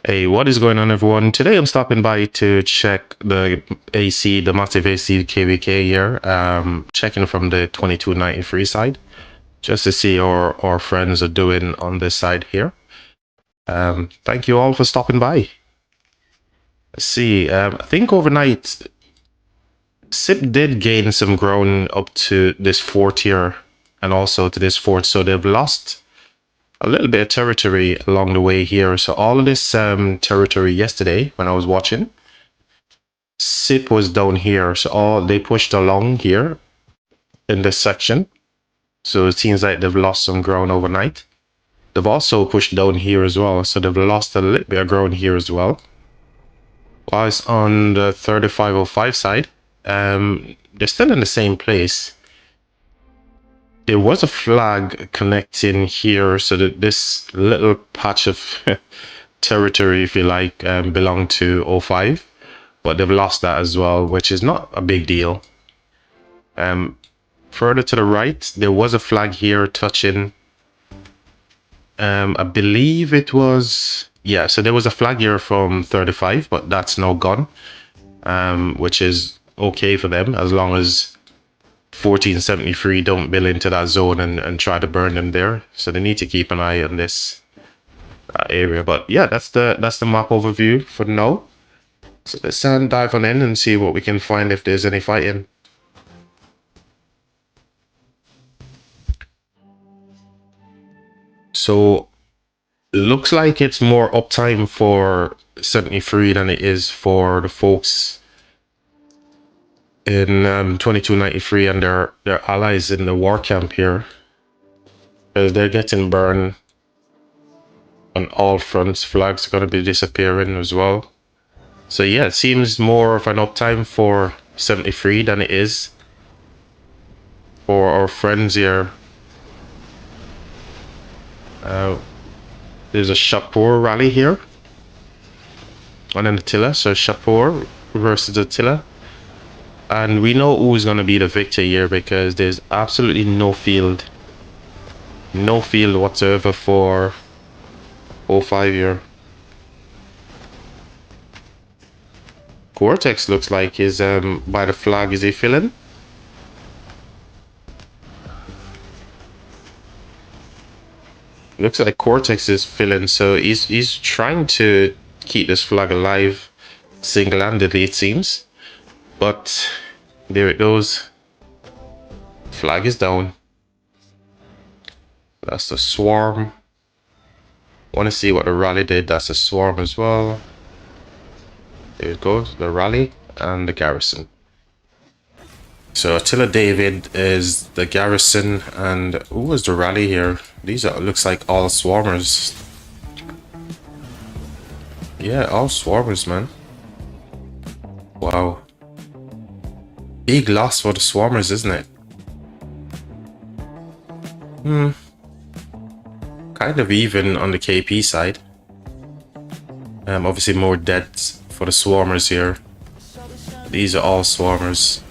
Hey, what is going on, everyone? Today I'm stopping by to check the AC, the massive AC KvK here. Checking from the 2293 side, just to see how our friends are doing on this side here. Thank you all for stopping by. Let's see. I think overnight, SIP did gain some ground up to this fourth here, and also to this fourth. So they've lost a little bit of territory along the way here. So all of this territory yesterday when I was watching, SIP was down here, so all they pushed along here in this section. So it seems like they've lost some ground overnight. They've also pushed down here as well, so they've lost a little bit of ground here as well. Whilst on the 3505 side, they're still in the same place. There was a flag connecting here, so that this little patch of territory, if you like, belonged to 05, but they've lost that as well, which is not a big deal. Further to the right, there was a flag here touching, I believe it was, yeah, so there was a flag here from 35, but that's now gone, which is okay for them as long as 1473 don't build into that zone and try to burn them there. So they need to keep an eye on this area. But yeah, that's the map overview for now. So let's dive on in and see what we can find if there's any fighting. So looks like it's more uptime for 73 than it is for the folks in 2293 and their allies in the war camp here, because they're getting burned on all fronts. Flags are going to be disappearing as well. So yeah, it seems more of an uptime for 73 than it is for our friends here. There's a Shapur rally here on an Attila, so Shapur versus Attila. And we know who's going to be the victor here, because there's absolutely no field whatsoever for 05 here. Cortex looks like he's by the flag. Is he filling? Looks like Cortex is filling, so he's trying to keep this flag alive single-handedly, it seems. But there it goes. Flag is down. That's the swarm. Want to see what the rally did. That's a swarm as well. There it goes, the rally and the garrison. So Attila David is the garrison, and who was the rally here? These are, looks like all swarmers. Yeah, all swarmers, man. Wow. Big loss for the swarmers, isn't it? Kind of even on the KP side. Obviously more deaths for the swarmers here. These are all swarmers.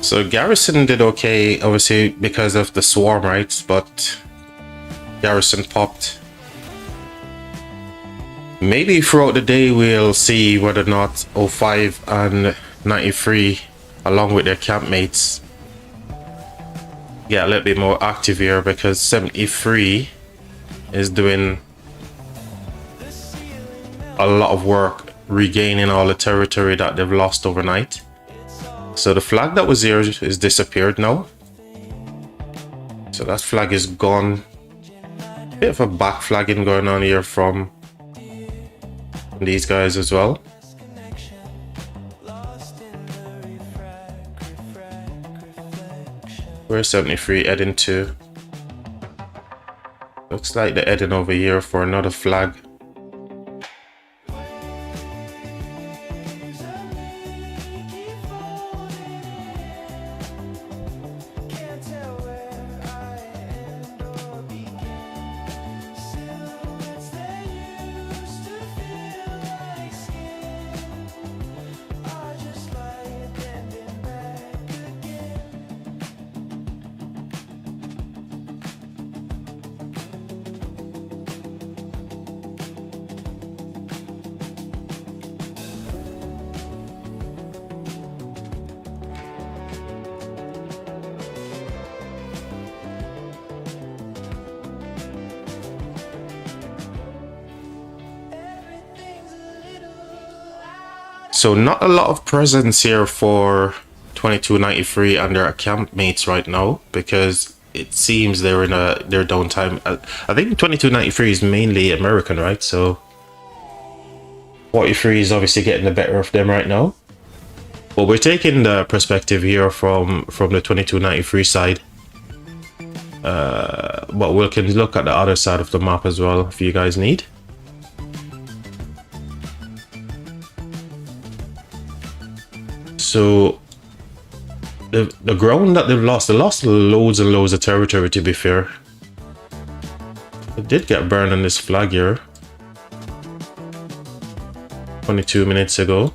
So Garrison did okay, obviously, because of the swarm, right? But Garrison popped. Maybe throughout the day we'll see whether or not 05 and 93 along with their campmates, get a little bit more active here, because 73 is doing a lot of work regaining all the territory that they've lost overnight. So the flag that was here is disappeared now. So that flag is gone. Bit of a back flagging going on here from these guys as well. Where's 73 heading to? Looks like they're heading over here for another flag. So not a lot of presence here for 2293 and their campmates right now, because it seems they're in their downtime. I think 2293 is mainly American, right? So 43 is obviously getting the better of them right now. But we're taking the perspective here from the 2293 side. But we can look at the other side of the map as well if you guys need. So the ground that they lost loads and loads of territory, to be fair. It did get burned on this flag here 22 minutes ago.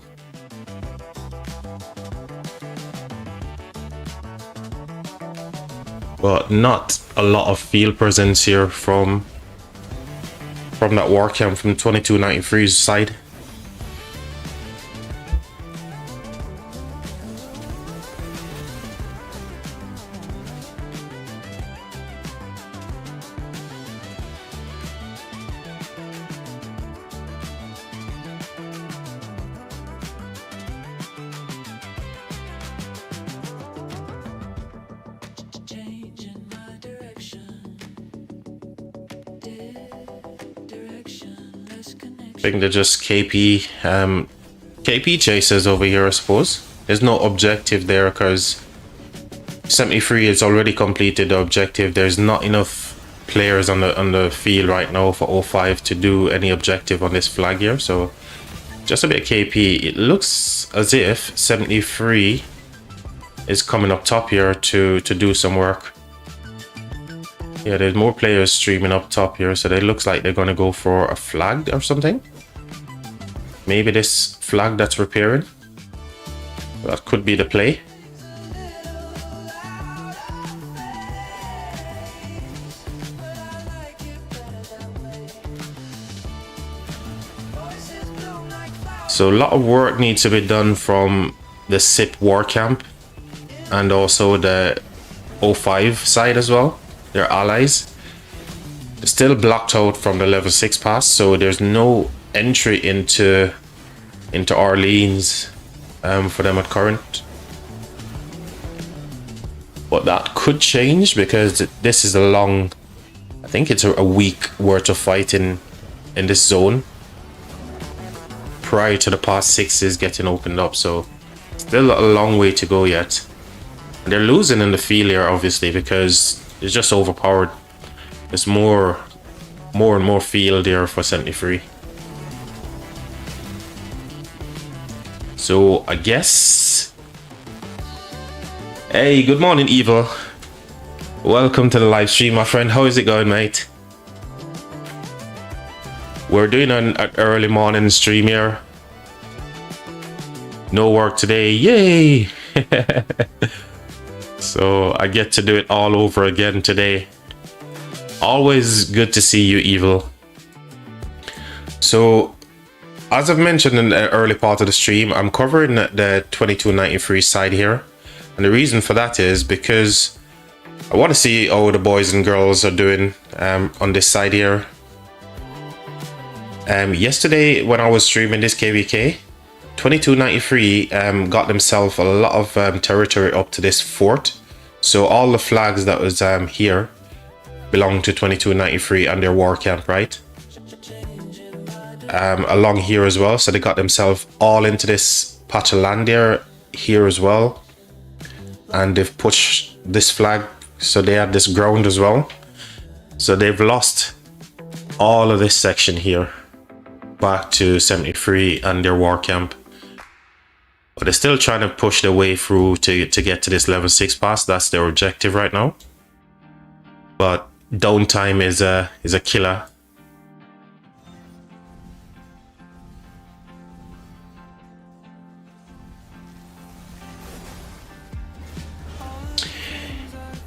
But not a lot of field presence here from that war camp from 2293's side. I think they're just KP chasers over here, I suppose. There's no objective there because 73 has already completed the objective. There's not enough players on the field right now for 05 to do any objective on this flag here. So just a bit of KP. It looks as if 73 is coming up top here to do some work. Yeah, there's more players streaming up top here, so it looks like they're going to go for a flag or something. Maybe this flag that's repairing. That could be the play. So a lot of work needs to be done from the SIP war camp and also the 05 side as well. Their allies. They're still blocked out from the level 6 pass, so there's no entry into Orleans for them at current. But that could change because this is a long, I think it's a week worth of fighting in this zone prior to the pass 6s getting opened up, so still a long way to go yet. And they're losing in the field here obviously because it's just overpowered. There's more and more field there for 73. So I guess, hey, good morning Evil, welcome to the live stream my friend. How is it going, mate? We're doing an early morning stream here. No work today, yay. So I get to do it all over again today. Always good to see you, Evil. So as I've mentioned in the early part of the stream, I'm covering the 2293 side here. And the reason for that is because I want to see how the boys and girls are doing on this side here. Yesterday when I was streaming this KvK, 2293 got themselves a lot of territory up to this fort. So all the flags that was here belong to 2293 and their war camp, right? Along here as well, so they got themselves all into this patch of land here as well, and they've pushed this flag, so they have this ground as well. So they've lost all of this section here back to 73 and their war camp, but they're still trying to push their way through to get to this level 6 pass. That's their objective right now, but downtime is a killer.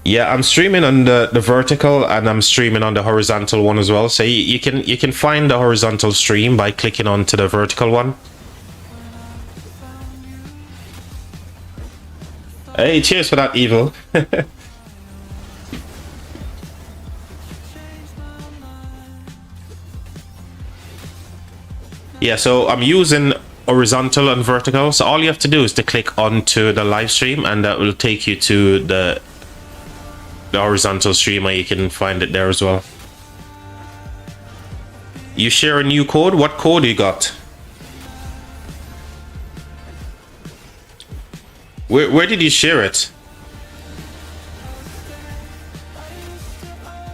Yeah, I'm streaming on the vertical and I'm streaming on the horizontal one as well. So you can find the horizontal stream by clicking onto the vertical one. Hey, cheers for that, Evil. Yeah, so I'm using horizontal and vertical. So all you have to do is to click onto the live stream and that will take you to the horizontal stream, and you can find it there as well. You share a new code? What code you got? Where did you share it?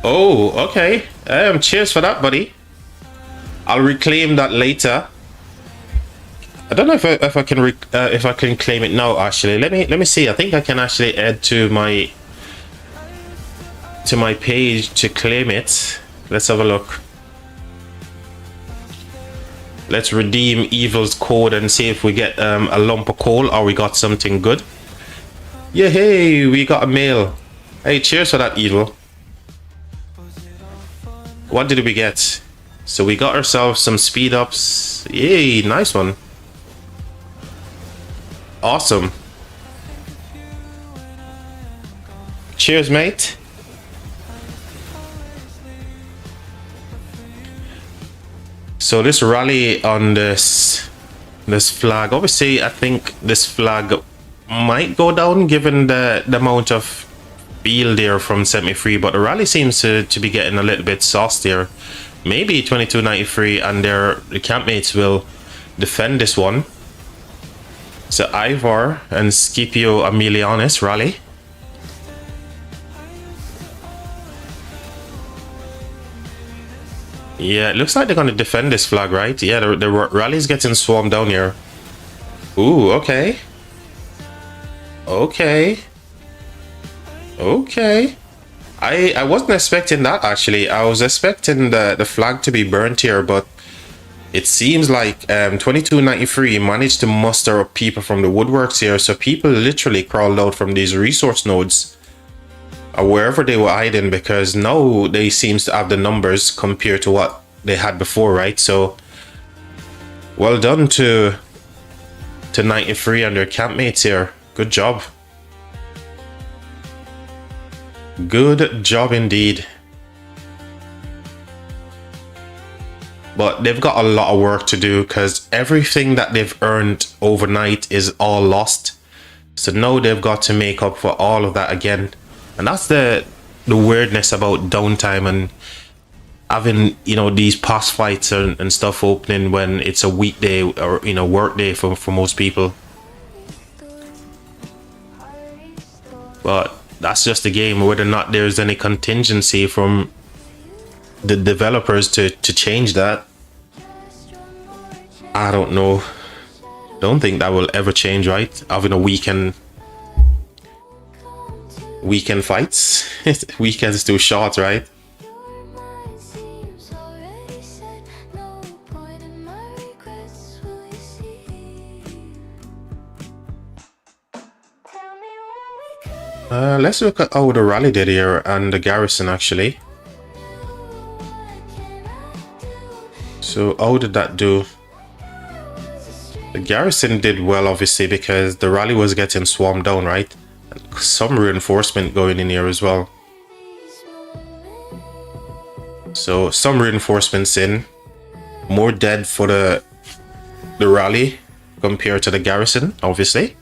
Oh, okay. Cheers for that, buddy. I'll reclaim that later. I don't know if I can claim it now. Actually, let me see. I think I can actually add to my page to claim it. Let's have a look. Let's redeem Evil's code and see if we get a lump of coal or we got something good. Yeah, hey, we got a mail. Hey, cheers for that, Evil. What did we get? So we got ourselves some speed ups. Yay, nice one. Awesome. Cheers, mate. So this rally on this flag, obviously I think this flag might go down given the amount of field there from 73, but the rally seems to be getting a little bit sauced here. Maybe 2293 and their campmates will defend this one. So Ivor and Scipio Emilianus rally. Yeah, it looks like they're going to defend this flag, right? Yeah, the rally's getting swarmed down here. Ooh, okay. Okay. Okay. I wasn't expecting that, actually. I was expecting the flag to be burnt here, but it seems like 2293 managed to muster up people from the woodworks here. So people literally crawled out from these resource nodes or wherever they were hiding, because now they seems to have the numbers compared to what they had before, right? So well done to 93 and their campmates here. Good job. Good job indeed. But they've got a lot of work to do because everything that they've earned overnight is all lost. So now they've got to make up for all of that again. And that's the weirdness about downtime and having, you know, these past fights and stuff opening when it's a weekday or, you know, work day for most people. But that's just a game. Whether or not there's any contingency from the developers to change that, I don't know. Don't think that will ever change, right? Having a weekend fights. Weekends too short, right? Let's look at how the rally did here and the garrison actually. So how did that do? The garrison did well, obviously, because the rally was getting swarmed down, right? Some reinforcement going in here as well. So some reinforcements in. More dead for the rally compared to the garrison, obviously.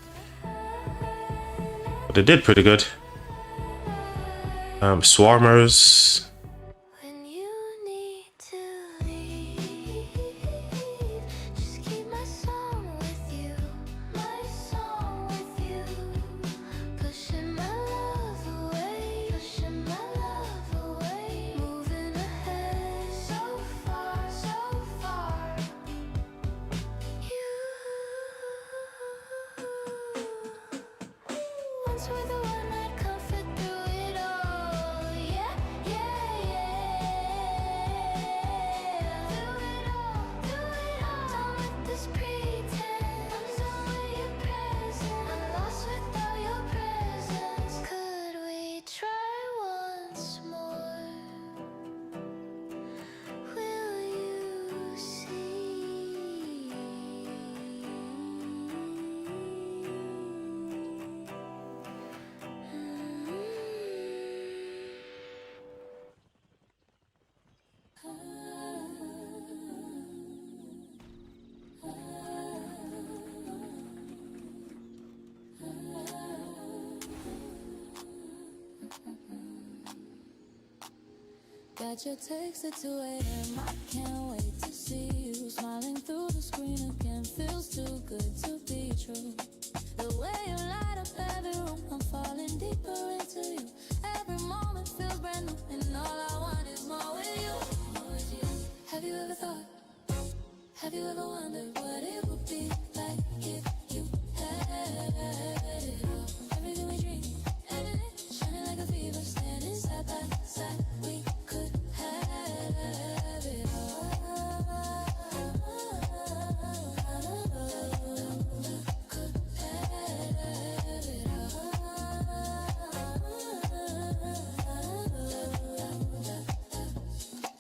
But they did pretty good. Swarmers. Got your text at 2 a.m. I can't wait to see you smiling through the screen again. Feels too good to be true. The way you light up every room, I'm falling deeper into you. Every moment feels brand new, and all I want is more with you. More with you. Have you ever thought? Have you ever wondered what it would be like if you had it all? Everything we dream, shining like a fever, standing side by side. We could have it all. Could have it all.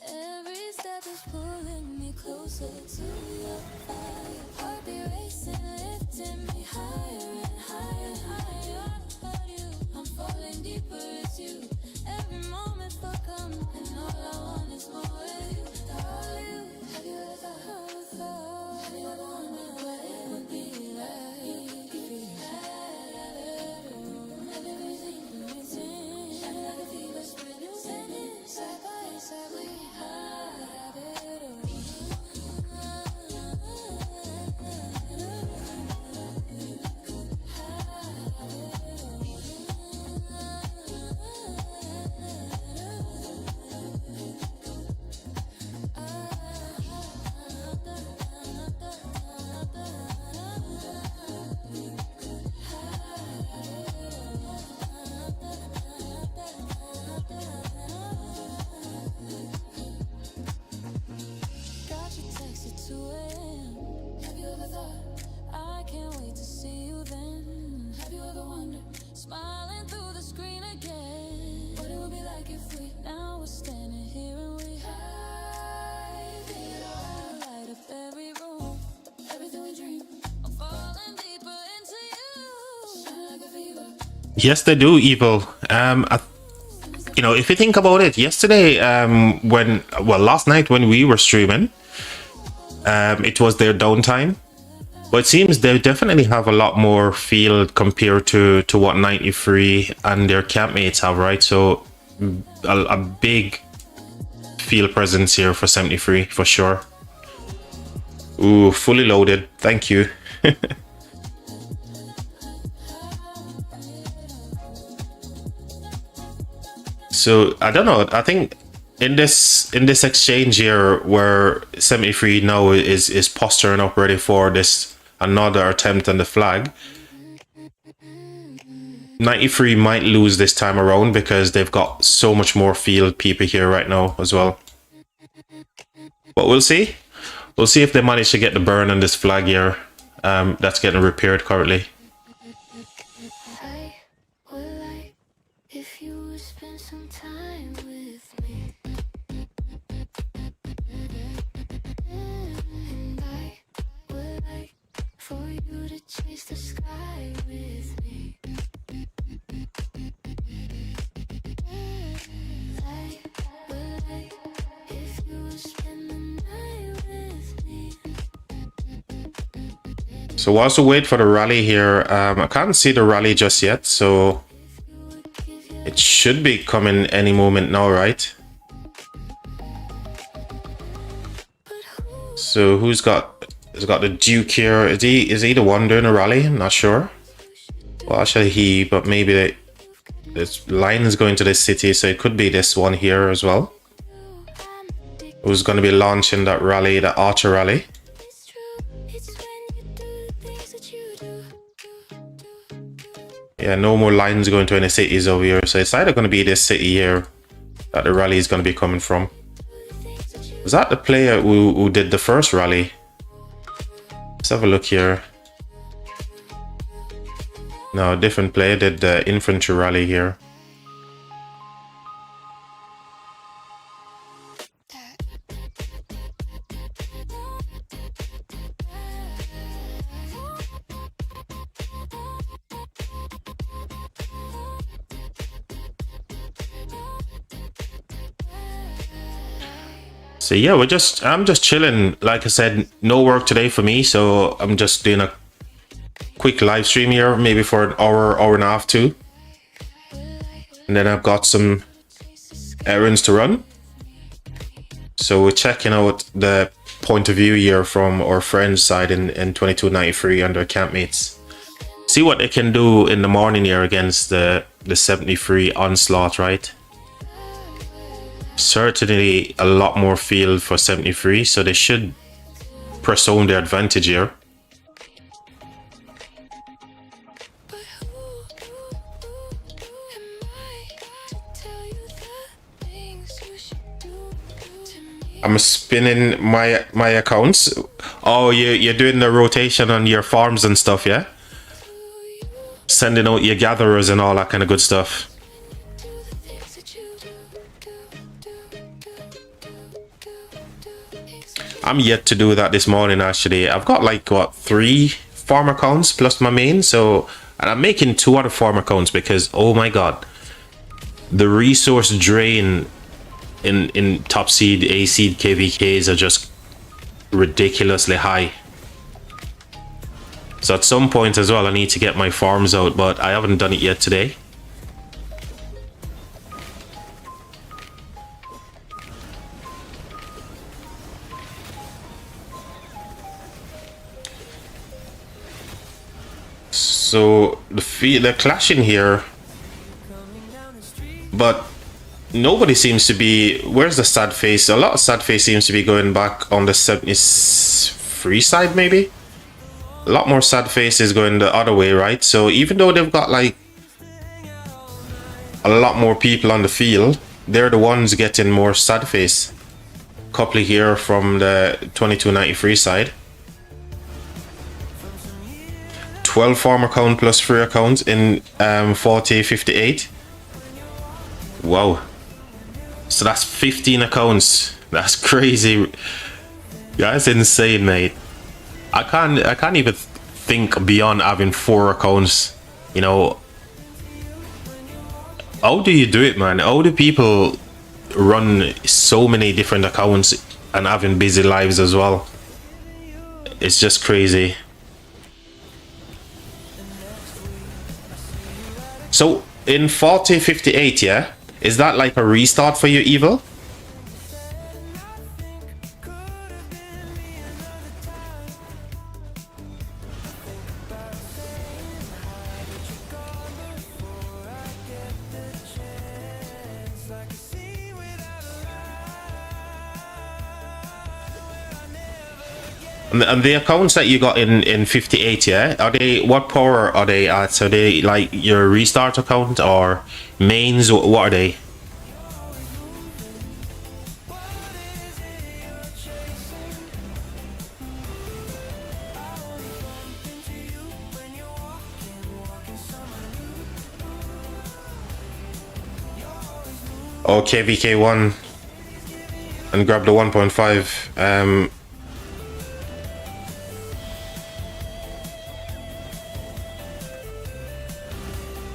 Every step is pulling me closer to your fire. Heartbeat racing, lifting me higher and higher and higher. About you, I'm falling deeper. It's you. Every moment for come, and all I want is more with you. All you. Have you ever thought? Have you ever wondered what it would be like if you had it all? Everything, shining like a fever, spreading, standing side by side. We had it all. Got your text at 2 a.m. Have you ever thought? I can't wait to see you then. Have you ever wondered? Smiling through the screen again. What it would be like if we now we're standing here and we hide it all. Light up every room, everything we dream. I'm falling deeper into you. Shine like a fever. Yes, they do, Evil. You know, if you think about it, yesterday, last night when we were streaming, it was their downtime. But it seems they definitely have a lot more field compared to what 93 and their campmates have, right? So a big field presence here for 73 for sure. Ooh, fully loaded. Thank you. So I don't know. I think in this exchange here where 73 now is posturing up ready for this another attempt on the flag, 93 might lose this time around because they've got so much more field people here right now as well. But we'll see. We'll see if they manage to get the burn on this flag here. That's getting repaired currently. I would like if you would spend some time with me. And I would like So whilst we wait for the rally here, I can't see the rally just yet, so it should be coming any moment now, right? So who's got the Duke here? Is he the one doing a rally? I'm not sure. Well, actually but maybe this line is going to this city, so it could be this one here as well. Who's going to be launching that rally, the Archer rally? Yeah, no more lines going to any cities over here, so it's either going to be this city here that the rally is going to be coming from. Was that the player who did the first rally? Let's have a look here. No, a different player did the infantry rally here. So yeah, I'm just chilling. Like I said, no work today for me, so I'm just doing a quick live stream here, maybe for an hour and a half too. And then I've got some errands to run. So we're checking out the point of view here from our friend's side in 2293 under campmates. See what they can do in the morning here against the 73 onslaught, right? Certainly a lot more field for 73, so they should press home their advantage here. I'm spinning my accounts. Oh, you're doing the rotation on your farms and stuff, yeah? Sending out your gatherers and all that kind of good stuff. I'm yet to do that this morning, actually. I've got like, what, 3 farm accounts plus my main, so... And I'm making 2 other farm accounts because, oh my god, the resource drain in top seed, A seed KvKs are just ridiculously high. So at some point as well, I need to get my farms out, but I haven't done it yet today. So they're clashing here, but nobody seems to be. Where's the sad face? A lot of sad face seems to be going back on the 73 side, maybe. A lot more sad faces going the other way, right? So even though they've got like a lot more people on the field, they're the ones getting more sad face. Couple here from the 2293 side. 12 farm account plus 3 accounts in 4058. Wow. So that's 15 accounts. That's crazy. That's insane, mate. I can't even think beyond having 4 accounts. You know, how do you do it, man? How do people run so many different accounts and having busy lives as well? It's just crazy. So in 4058, yeah, is that like a restart for you, Evil? And the accounts that you got in 58, yeah, are they, what power are they at? Are they like your restart account or mains? What are they? Oh, KvK1 and grab the 1.5.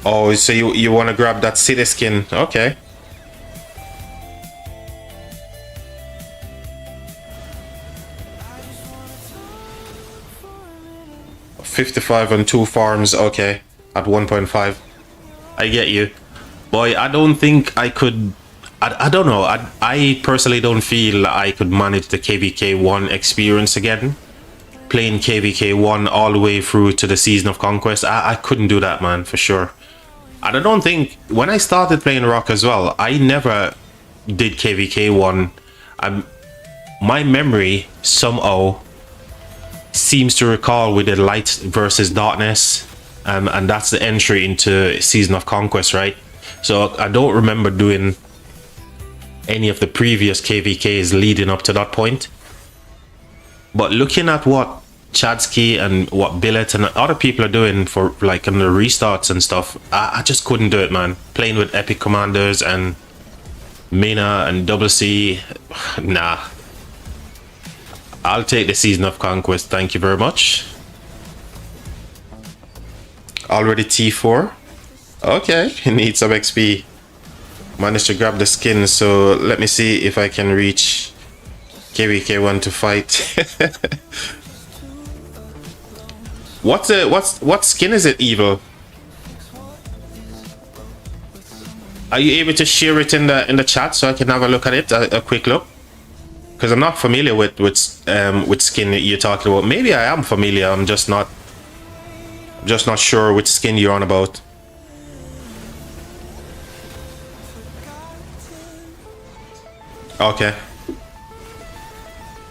Oh, so you want to grab that city skin? Okay. 55 on 2 farms. Okay, at 1.5. I get you. Boy, I don't think I could. I don't know. I personally don't feel I could manage the KvK 1 experience again. Playing KvK 1 all the way through to the Season of Conquest. I couldn't do that, man, for sure. And I don't think, when I started playing Rock as well, I never did KvK 1. My memory somehow seems to recall we did Light versus Darkness, and that's the entry into Season of Conquest, right? So I don't remember doing any of the previous KvKs leading up to that point. But looking at what Chadsky and what Billet and other people are doing for like in the restarts and stuff, I just couldn't do it, man. Playing with Epic Commanders and Mina and Double C, nah. I'll take the Season of Conquest, thank you very much. Already T4. Okay, need some XP. Managed to grab the skin, so let me see if I can reach KvK 1 to fight. What skin is it, Evil? Are you able to share it in the chat so I can have a look at it, a quick look? Because I'm not familiar with skin you're talking about. Maybe I am familiar. I'm just not sure which skin you're on about. Okay.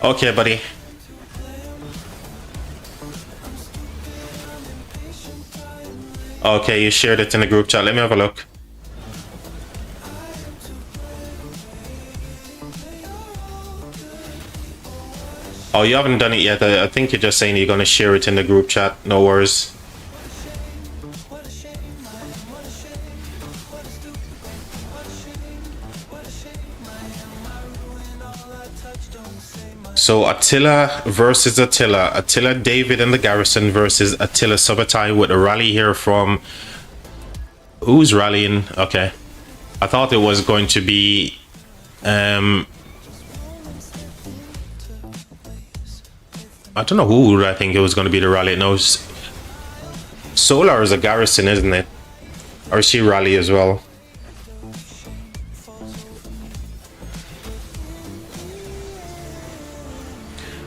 Okay, buddy. Okay, you shared it in the group chat. Let me have a look. Oh, you haven't done it yet. I think you're just saying you're going to share it in the group chat. No worries. So Attila versus Attila. Attila David and the Garrison versus Attila Subotai with a rally here from... Who's rallying? Okay. I thought it was going to be... I don't know who I think it was going to be the rally. No, Solar is a Garrison, isn't it? Or is she rally as well?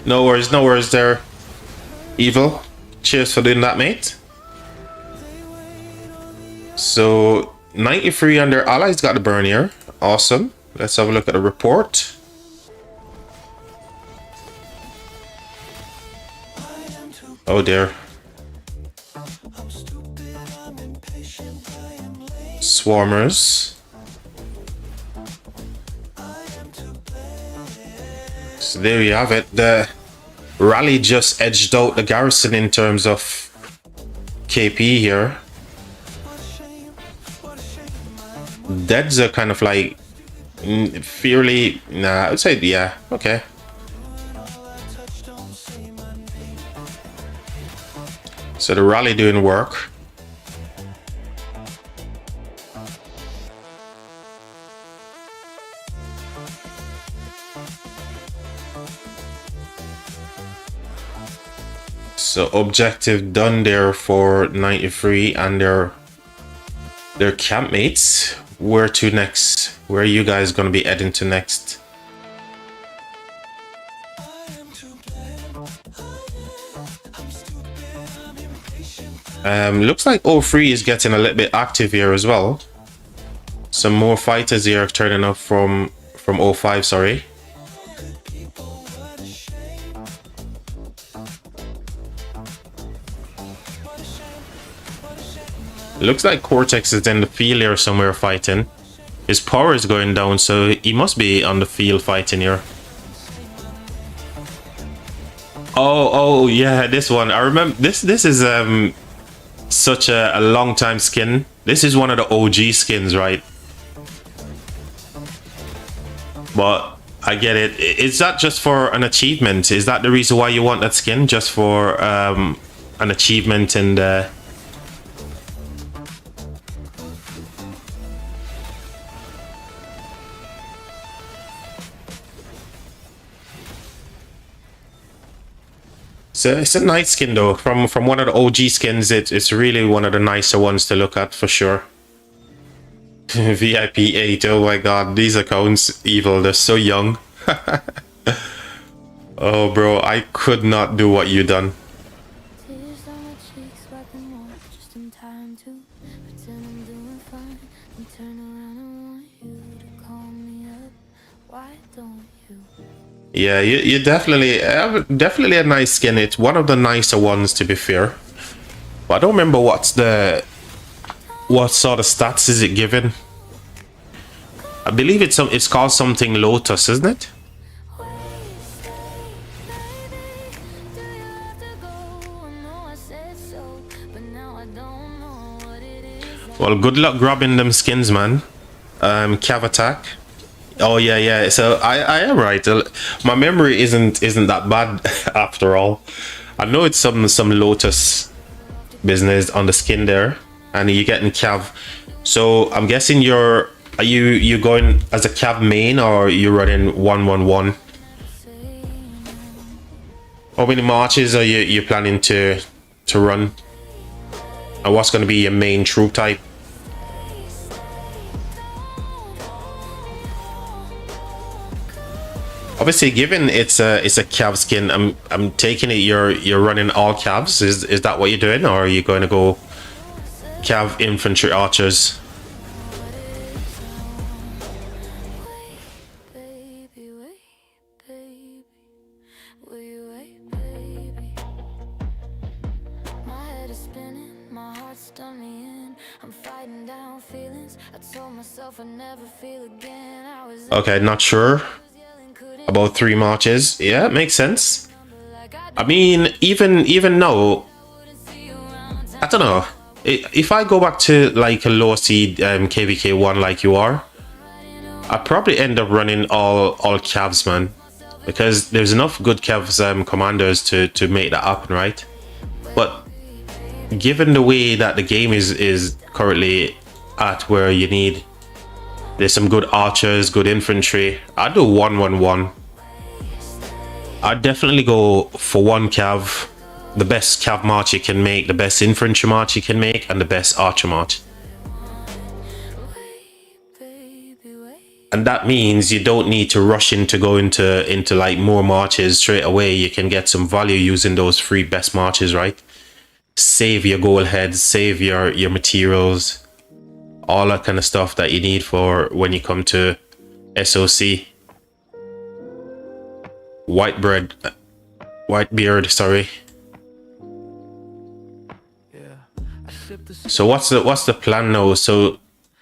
No worries there, Evil. Cheers for doing that, mate. So 93 on their allies got the burn here. Awesome. Let's have a look at the report. Oh dear. Swarmers. So there you have it. The rally just edged out the Garrison in terms of KP here. Deads are kind of like fairly... Nah, I would say, yeah, okay. So the rally doing work. So objective done there for 93 and their campmates. Where to next? Where are you guys going to be heading to next? Looks like O3 is getting a little bit active here as well. Some more fighters here turning up from O5, sorry. Looks like Cortex is in the field here somewhere fighting. His power is going down, so he must be on the field fighting here. Oh yeah, this one. I remember this is such a long time skin. This is one of the OG skins, right? But I get it. Is that just for an achievement? Is that the reason why you want that skin? Just for an achievement in the... So it's a nice skin though. From one of the OG skins, it's really one of the nicer ones to look at for sure. VIP 8, oh my god, these accounts evil, they're so young. Oh bro, I could not do what you done. Tears on my cheeks, wiping off just in time to pretend I'm doing fine and turn around and want you to call me up. Why don't you? Yeah, you definitely a nice skin. It's one of the nicer ones to be fair. But I don't remember what sort of stats is it given. I believe it's called something Lotus, isn't it? Where you stay, baby? Do you have to go? I know I said so, but now I don't know what it is. Well, good luck grabbing them skins, man. Cav attack. Oh yeah. So I am right. My memory isn't that bad after all. I know it's some Lotus business on the skin there, and you're getting Cav. So I'm guessing are you going as a Cav main or are you running 1-1-1? How many marches are you planning to run? And what's going to be your main troop type? Obviously, given it's a Cav skin, I'm taking it you're running all Cavs. Is that what you're doing, or are you going to go Cav infantry archers? Baby, wait, baby. Will you wait, baby? My head is spinning, my heart's done me in. I'm fighting down feelings. I told myself I'd never feel again. I was Okay, not sure yelling, couldn't about 3 marches. Yeah, it makes sense. like I I mean, even now, wouldn't see you around town. I don't know. If I go back to like a low seed KvK 1 like you are, I probably end up running all Cavs, man, because there's enough good Cavs commanders to make that happen, right? But given the way that the game is currently at, where there's some good archers, good infantry, I'd do 1-1-1. I'd definitely go for 1 Cav, the best Cav march you can make, the best infantry march you can make, and the best archer march. Wait, baby, wait. And that means you don't need to rush go into like more marches straight away. You can get some value using those 3 best marches, right? Save your goal heads, save your materials, all that kind of stuff that you need for when you come to SOC. Whitebeard, sorry. So what's the plan now? So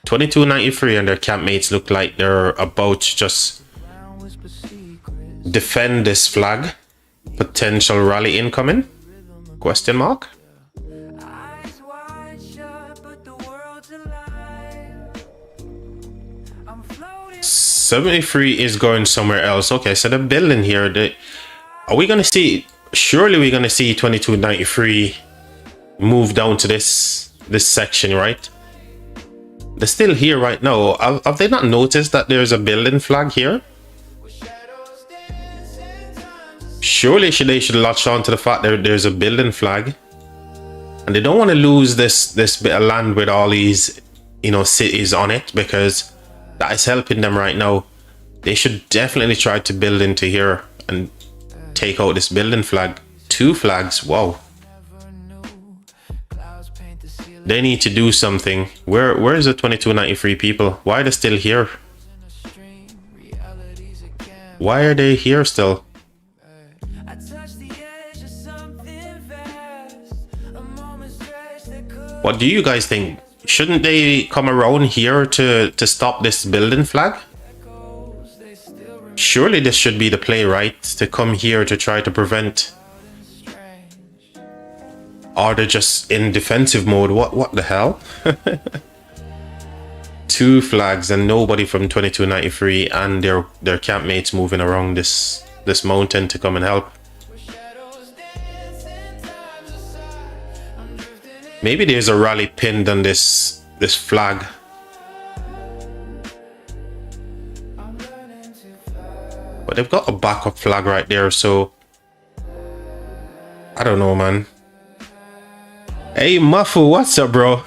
2293 and their campmates look like they're about to just defend this flag. Potential rally incoming? Question mark? Eyes wide shut, but the world's alive. I'm floating. 73 is going somewhere else. Okay, so the building here, are we gonna see? Surely we're gonna see 2293 move down to this section, right? They're still here right now. Have they not noticed that there's a building flag here? Surely they should latch on to the fact that there's a building flag, and they don't want to lose this bit of land with all these, cities on it, because that is helping them right now. They should definitely try to build into here and take out this building flag. 2 flags, wow. They need to do something. Where is the 2293 people? Why are they still here? Why are they here still? I touched the edge of something fast. A moment stretch that could. What do you guys think? Shouldn't they come around here to stop this building flag? They still remain Surely this should be the play, right? To come here to try to prevent. strange. Are they just in defensive mode? What the hell? 2 flags and nobody from 2293 and their campmates moving around this mountain to come and help. Shadows dance in times aside. I'm drifting in. Maybe there's a rally pinned on this flag. I'm learning to fly. But they've got a backup flag right there, so I don't know, man. Hey, Mafu, what's up, bro?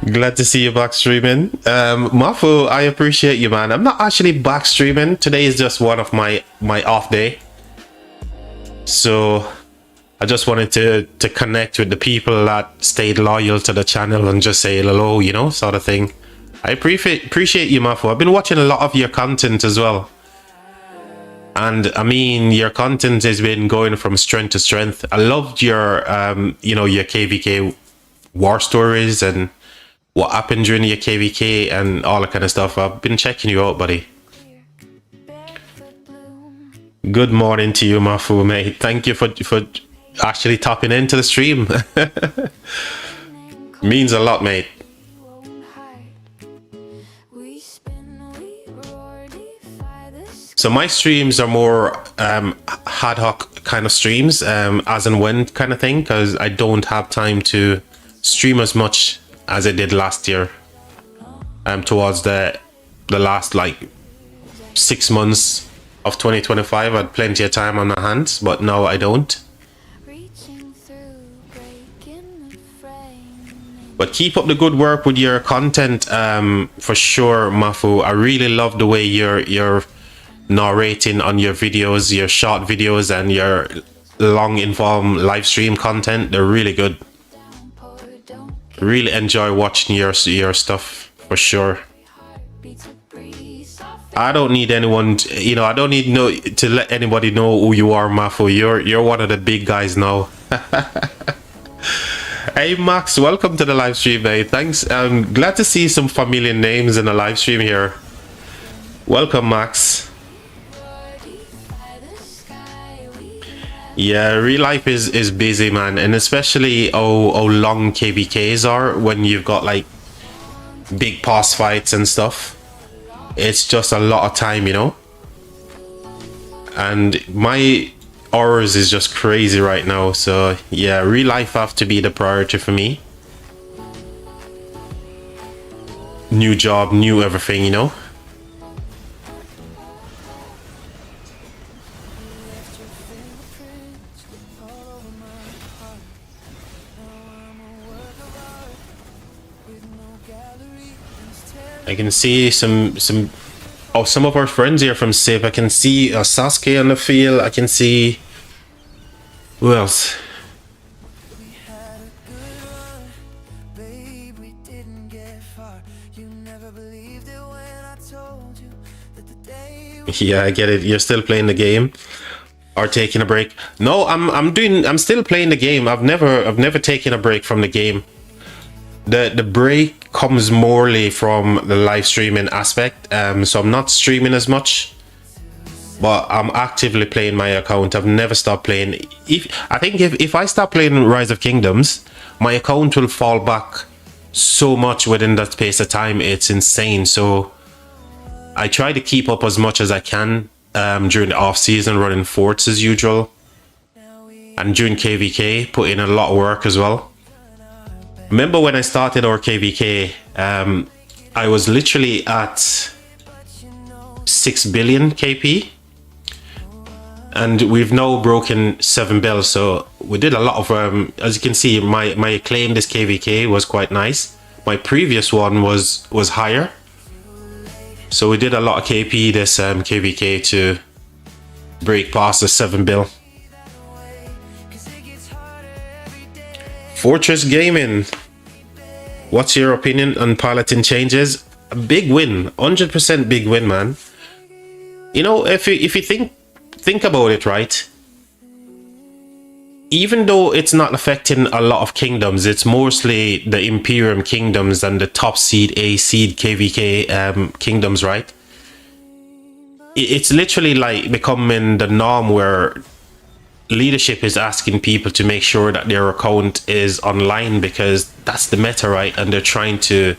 Glad to see you back streaming. Mafu, I appreciate you, man. I'm not actually back streaming. Today is just one of my off day. So I just wanted to connect with the people that stayed loyal to the channel and just say hello, you know, sort of thing. I appreciate you, Mafu. I've been watching a lot of your content as well. And I mean, your content has been going from strength to strength. I loved your, you know, your KvK war stories and what happened during your KvK and all that kind of stuff. I've been checking you out, buddy. Good morning to you, Mafu, mate. Thank you for actually tapping into the stream. Means a lot, mate. So my streams are more ad hoc kind of streams, as and when kind of thing, because I don't have time to stream as much as I did last year. Towards the last like 6 months of 2025, I had plenty of time on my hands, but now I don't. But keep up the good work with your content, for sure, Mafu. I really love the way you're narrating on your videos, your short videos and your long informed live stream content. They're really good. Really enjoy watching your stuff, for sure. I don't need anyone to, you know, I don't need to let anybody know who you are, Mafu. You're one of the big guys now. Hey Max, welcome to the live stream, mate. Thanks. I'm glad to see some familiar names in the live stream here. Welcome, Max. Yeah, real life is busy, man, and especially how long KvKs are when you've got like big boss fights and stuff. It's just a lot of time, you know. And my hours is just crazy right now, so yeah, real life have to be the priority for me. New job, new everything, you know. I can see some of our friends here from Civ. I can see Sasuke on the field. I can see who else? Yeah, I get it. You're still playing the game or taking a break? No, I'm still playing the game. I've never taken a break from the game. The break comes morely from the live streaming aspect, so I'm not streaming as much, but I'm actively playing my account. I've never stopped playing. I think if I stop playing Rise of Kingdoms, my account will fall back so much within that space of time. It's insane. So I try to keep up as much as I can during the off season, running forts as usual, and during KvK put in a lot of work as well. Remember when I started our KvK, I was literally at 6 billion KP, and we've now broken 7 bill. So we did a lot of, as you can see, my claim this KvK was quite nice. My previous one was higher. So we did a lot of KP this KvK to break past the 7 bill. Fortress Gaming, what's your opinion on piloting changes? A big win, 100% big win, man. You know, if you think about it, right? Even though it's not affecting a lot of kingdoms, it's mostly the Imperium kingdoms and the top seed, A seed KvK kingdoms, right? It's literally like becoming the norm where leadership is asking people to make sure that their account is online because that's the meta, right? And they're trying to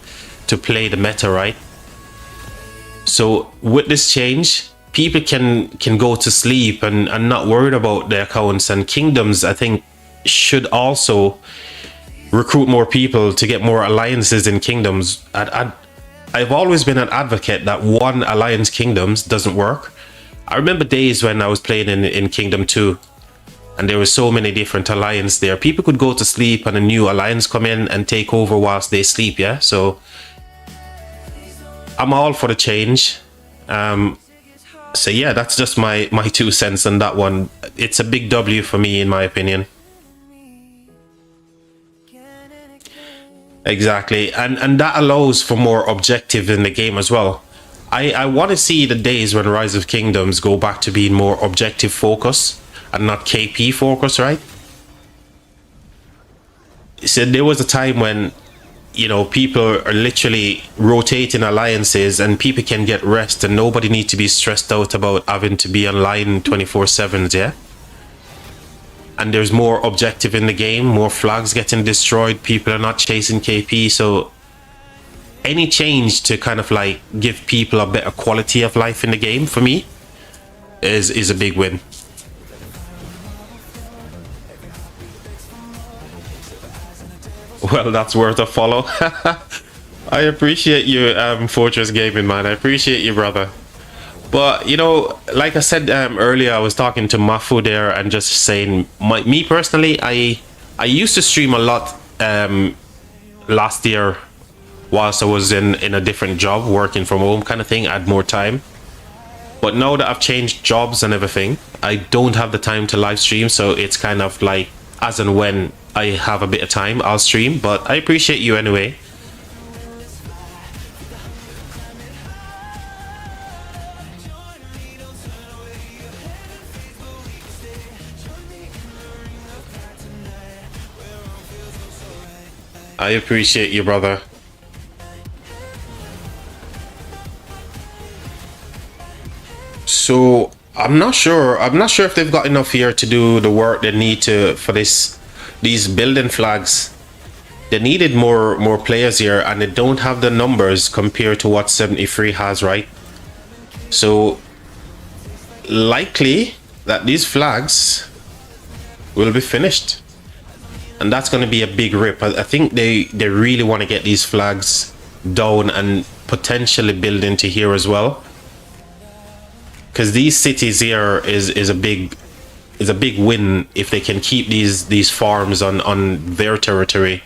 play the meta, right? So with this change, people can go to sleep and not worried about their accounts. And kingdoms, I think, should also recruit more people to get more alliances in kingdoms. I've always been an advocate that one alliance kingdoms doesn't work. I remember days when I was playing in Kingdom 2. and there were so many different alliance there. People could go to sleep and a new alliance come in and take over whilst they sleep. Yeah, so I'm all for the change. So yeah, that's just my 2 cents on that one. It's a big W for me, in my opinion. Exactly, and that allows for more objective in the game as well. I want to see the days when Rise of Kingdoms go back to being more objective focus and not KP focus, right? So there was a time when, you know, people are literally rotating alliances and people can get rest and nobody needs to be stressed out about having to be online 24/7, yeah? And there's more objective in the game, more flags getting destroyed, people are not chasing KP, so any change to kind of like give people a better quality of life in the game, for me, is a big win. Well, that's worth a follow. I appreciate you, Fortress Gaming, man. I appreciate you, brother. But, you know, like I said earlier, I was talking to Mafu there and just saying, me personally, I used to stream a lot last year whilst I was in a different job, working from home kind of thing. I had more time. But now that I've changed jobs and everything, I don't have the time to live stream. So it's kind of like as and when I have a bit of time, I'll stream. But I appreciate you anyway. I appreciate you, brother. So I'm not sure if they've got enough here to do the work they need to for these building flags. They needed more players here, and they don't have the numbers compared to what 73 has, right? So likely that these flags will be finished, and that's going to be a big rip. I think they really want to get these flags down and potentially build into here as well, because these cities here is a big win if they can keep these farms on their territory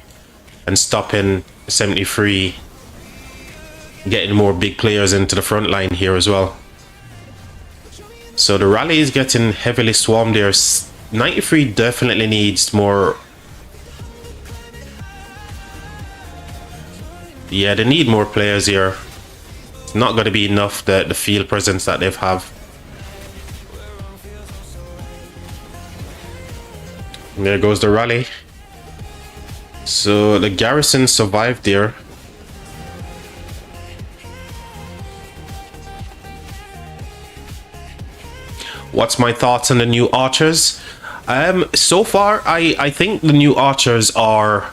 and stopping 73 getting more big players into the front line here as well. So the rally is getting heavily swarmed there. 93 definitely needs more. Yeah, they need more players here. It's not going to be enough, the field presence that they've have. And there goes the rally. So the garrison survived there. What's my thoughts on the new archers? So far, I think the new archers are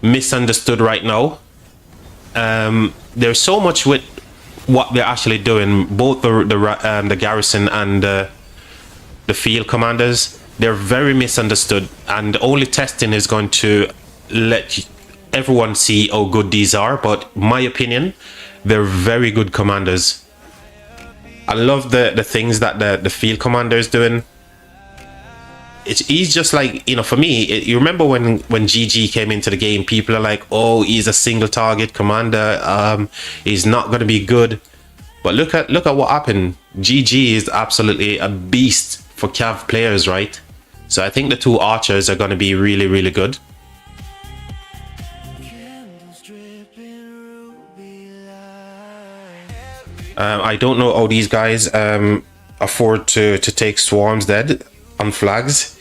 misunderstood right now. There's so much with what they're actually doing, both the garrison and the field commanders. They're very misunderstood, and only testing is going to let everyone see how good these are. But my opinion, they're very good commanders. I love the things that the field commander is doing. He's just like, you know, for me, you remember when GG came into the game, people are like, oh, he's a single target commander, he's not going to be good. But look at what happened. GG is absolutely a beast for Cav players, right? So I think the two archers are going to be really, really good. I don't know how these guys afford to take swarms dead on flags.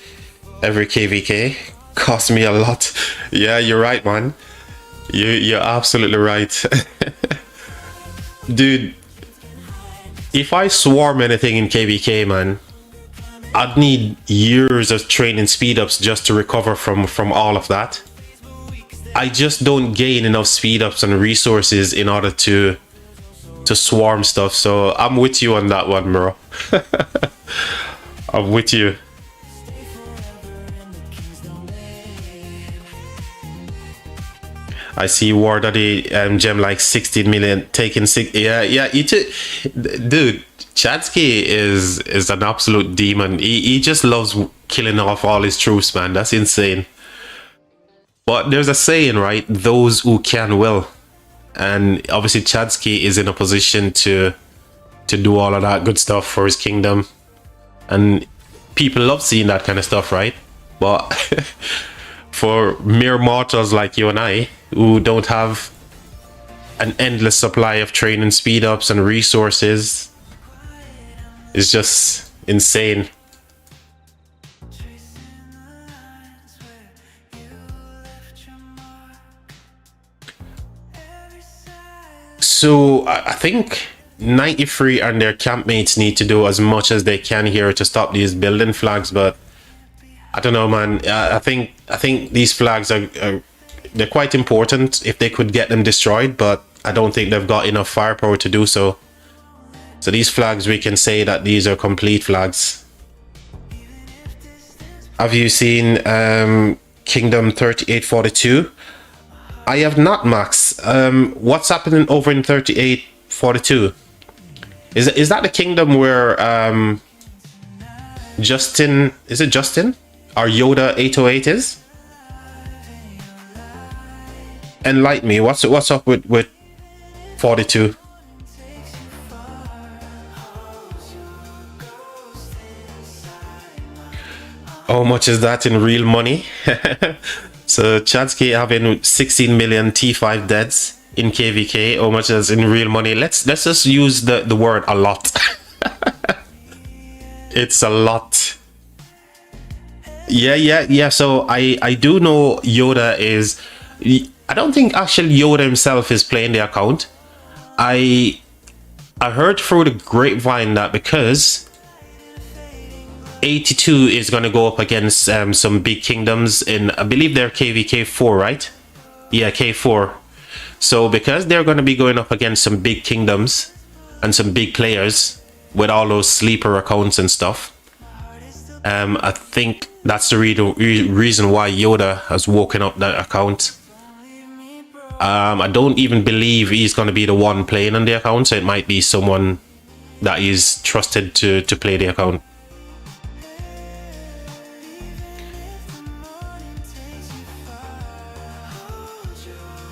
Every KvK cost me a lot. Yeah, you're right, man. You're absolutely right. Dude, if I swarm anything in KvK, man, I'd need years of training speed ups just to recover from all of that. I just don't gain enough speed ups and resources in order to swarm stuff. So I'm with you on that one, bro. I'm with you. I see War Daddy gem like 16 million taking six. Yeah, yeah. Dude, Chadsky is an absolute demon. He just loves killing off all his troops, man. That's insane. But there's a saying, right? Those who can will. And obviously Chadsky is in a position to do all of that good stuff for his kingdom. And people love seeing that kind of stuff, right? But for mere mortals like you and I, who don't have an endless supply of training speed ups and resources, it's just insane. So I think 93 and their campmates need to do as much as they can here to stop these building flags, but I don't know, man. I think these flags are they're quite important if they could get them destroyed, but I don't think they've got enough firepower to do so. So these flags, we can say that these are complete flags. Have you seen Kingdom 3842? I have not, Max. What's happening over in 3842? Is that the kingdom where Justin, is it Justin? Our Yoda 808 is? Enlighten me. What's up with 42? How much is that in real money? So Chadsky having 16 million T5 deads in KvK. How much is in real money? Let's just use the word a lot. It's a lot. Yeah. So I do know Yoda is. I don't think actually Yoda himself is playing the account. I heard through the grapevine that because 82 is going to go up against some big kingdoms in, I believe they're KvK 4, right? Yeah, K4. So because they're going to be going up against some big kingdoms and some big players with all those sleeper accounts and stuff, I think that's the reason why Yoda has woken up that account. I don't even believe he's going to be the one playing on the account, so it might be someone that is trusted to play the account.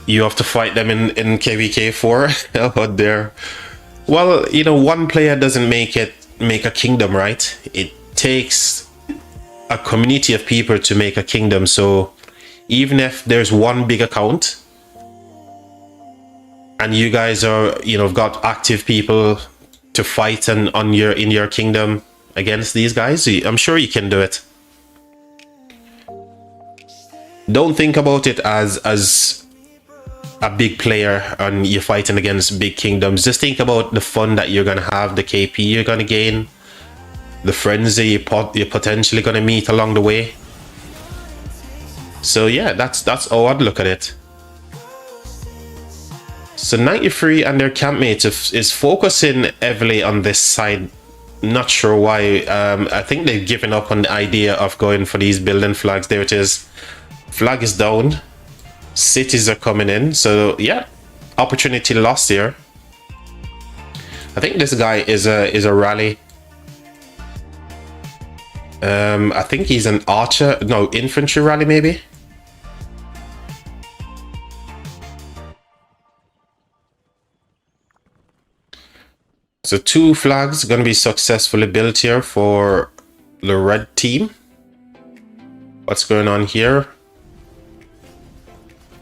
You have to fight them in KvK 4 out there. Well, you know, one player doesn't make a kingdom, right? It takes a community of people to make a kingdom. So even if there's one big account and you guys are, you know, got active people to fight and in your kingdom against these guys, I'm sure you can do it. Don't think about it as a big player and you're fighting against big kingdoms. Just think about the fun that you're gonna have, the KP you're gonna gain, the friends that you're potentially gonna meet along the way. So yeah, that's how I'd look at it. So 93 and their campmates is focusing heavily on this side. Not sure why. I think they've given up on the idea of going for these building flags. There it is. Flag is down. Cities are coming in, so yeah, opportunity lost here. I think this guy is a rally. I think he's an archer, no, infantry rally maybe. So 2 flags gonna be successfully built here for the red team. What's going on here?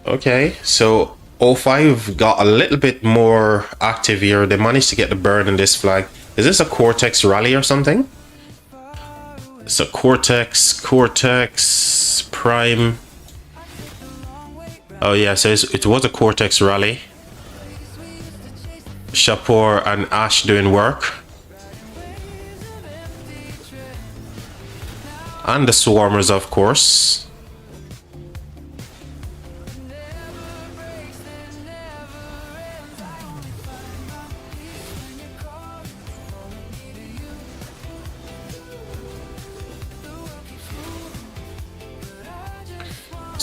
Okay, so 05 got a little bit more active here. They managed to get the burn in this flag. Is this a Cortex rally or something? So Cortex Prime. Oh yeah, so it was a Cortex rally. Shapur and Ash doing work. And the Swarmers, of course.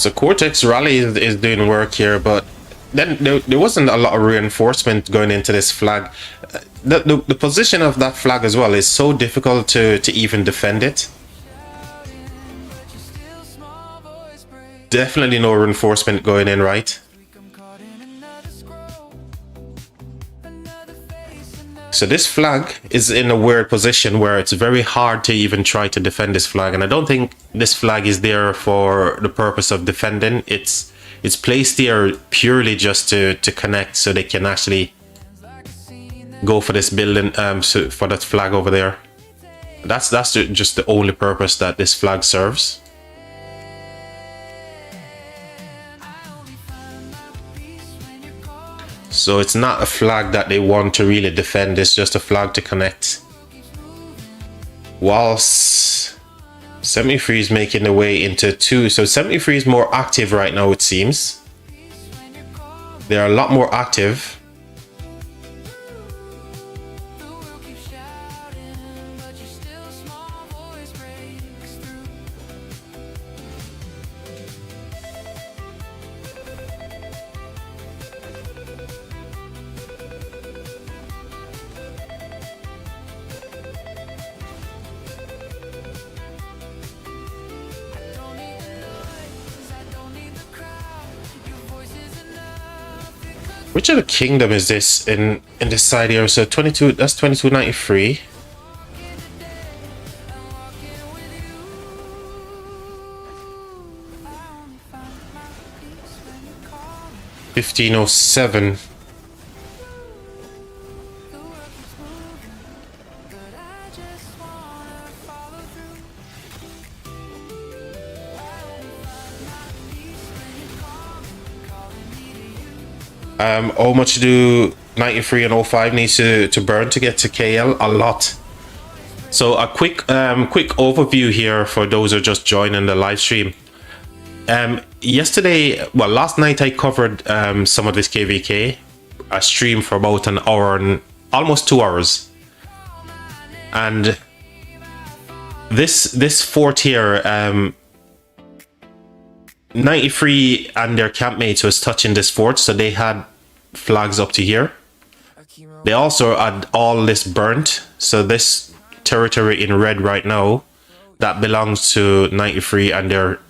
So Cortex Rally is doing work here, but then there wasn't a lot of reinforcement going into this flag. The position of that flag as well is so difficult to even defend it. Definitely no reinforcement going in, right? So this flag is in a weird position where it's very hard to even try to defend this flag. And I don't think this flag is there for the purpose of defending. It's placed there purely just to connect, so they can actually go for this building, so for that flag over there. That's just the only purpose that this flag serves. So it's not a flag that they want to really defend, it's just a flag to connect. Whilst 73 is making the way into 2. So 73 is more active right now, it seems. They're a lot more active. Which other kingdom is this in this side here? So 22, that's 2293. $1507. How much do 93 and 05 needs to burn to get to KL? A lot. So a quick overview here for those who are just joining the live stream. Last night I covered some of this KvK. I streamed for about an hour and almost 2 hours. And this fort here, 93 and their campmates was touching this fort, so they had flags up to here. They also had all this burnt, so this territory in red right now, that belongs to 93 and their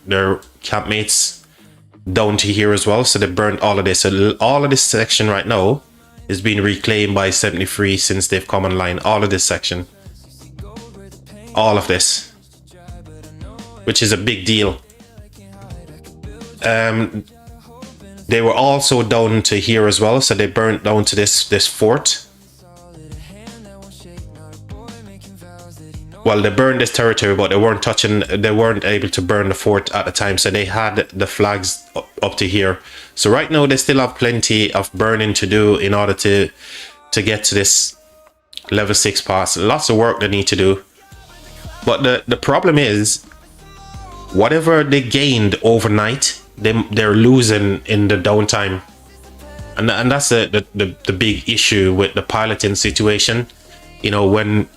campmates down to here as well. So they burnt all of this. So all of this section right now is being reclaimed by 73 since they've come online. All of this section, all of this, which is a big deal. They were also down to here as well, so they burnt down to this fort. Well, they burned this territory, but they weren't able to burn the fort at the time, so they had the flags up to here. So right now they still have plenty of burning to do in order to get to this level 6 pass. Lots of work they need to do. But the problem is, whatever they gained overnight, they're losing in the downtime, and that's the big issue with the piloting situation. You know, when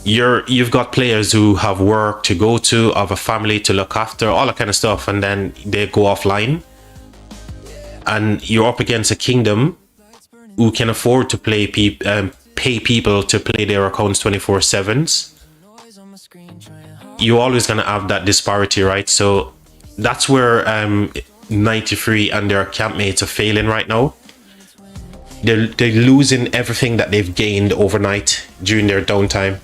you've got players who have work to go to, have a family to look after, all that kind of stuff, and then they go offline, and you're up against a kingdom who can afford to pay people to play their accounts 24/7. You're always gonna have that disparity, right? So that's where 93 and their campmates are failing right now. They're losing everything that they've gained overnight during their downtime.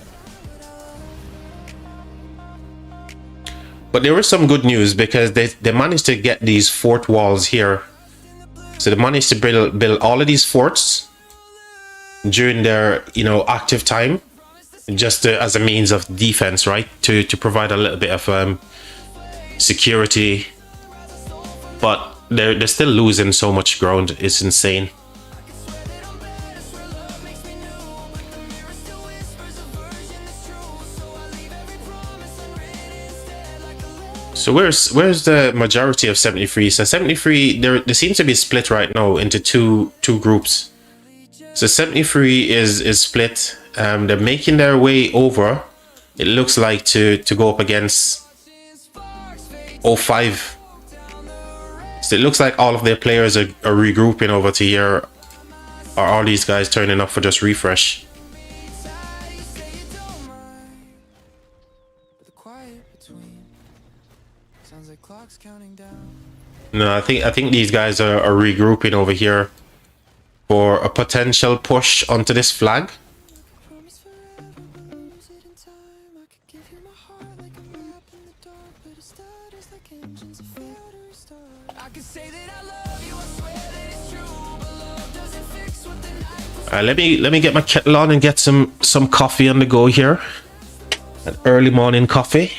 But there was some good news, because they managed to get these fort walls here. So they managed to build all of these forts during their active time, just as a means of defense, right? To provide a little bit of security. But they're still losing so much ground. It's insane. So where's the majority of 73? So 73, there seems to be split right now into two groups. So 73 is split. They're making their way over, it looks like, to go up against 05. So it looks like all of their players are regrouping over to here. Are all these guys turning up for just refresh? No, I think these guys are regrouping over here for a potential push onto this flag. Let me get my kettle on and get some coffee on the go here. An early morning coffee.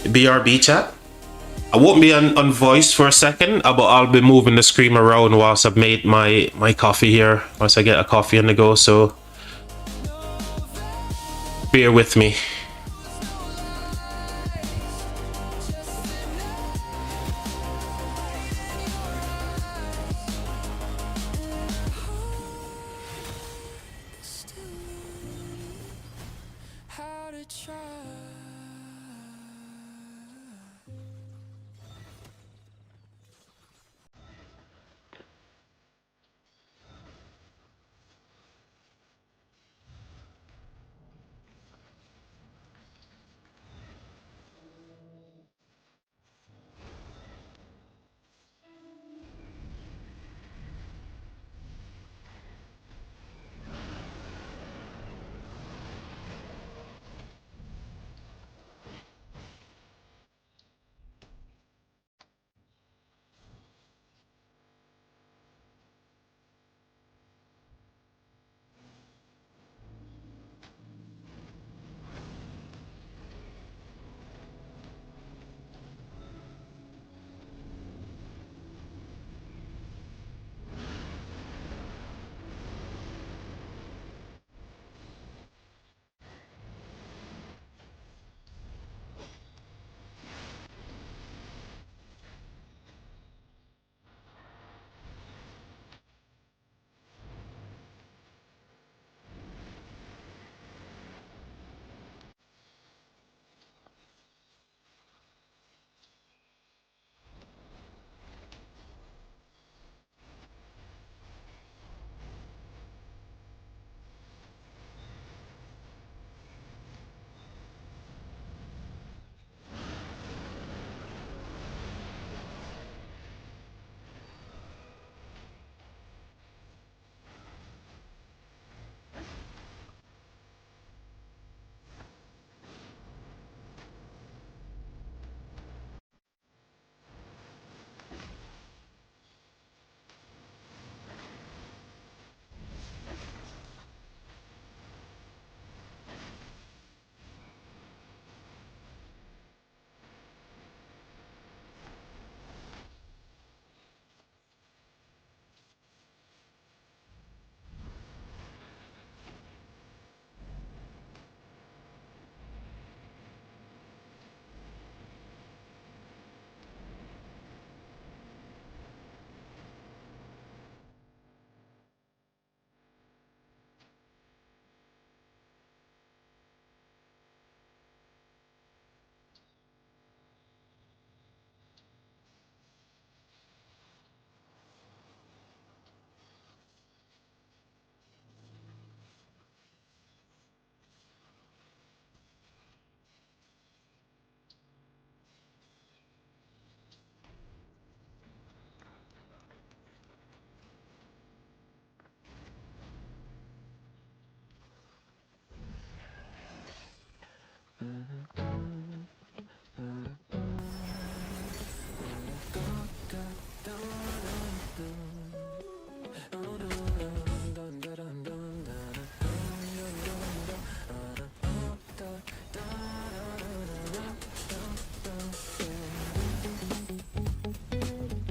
BRB chat. I won't be on voice for a second, but I'll be moving the screen around whilst I've made my coffee here. Once I get a coffee on the go, so bear with me.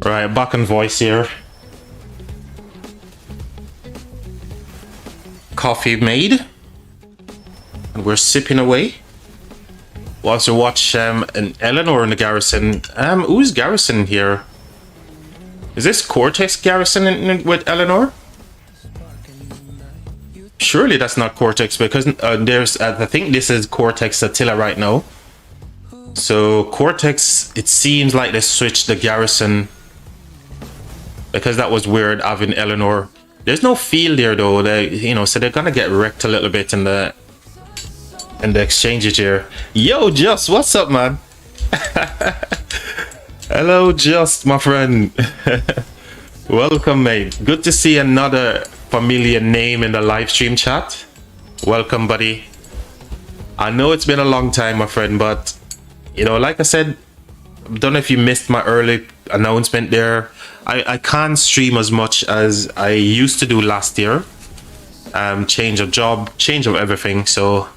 Right, back on voice here. Coffee made. And we're sipping away. We'll also watch an Eleanor in the garrison. Who's garrison here? Is this Cortex garrison with Eleanor? Surely that's not Cortex because there's I think this is Cortex Attila right now. So Cortex, it seems like they switched the garrison because that was weird having Eleanor. There's no field there though. They, you know, so they're gonna get wrecked a little bit in the exchanges here. Yo, Just, what's up, man? Hello, Just, my friend. Welcome, mate. Good to see another familiar name in the live stream chat. Welcome, buddy. I know it's been a long time, my friend, but you know, like I said, I don't know if you missed my early announcement there. I can't stream as much as I used to do last year. Change of job, change of everything. So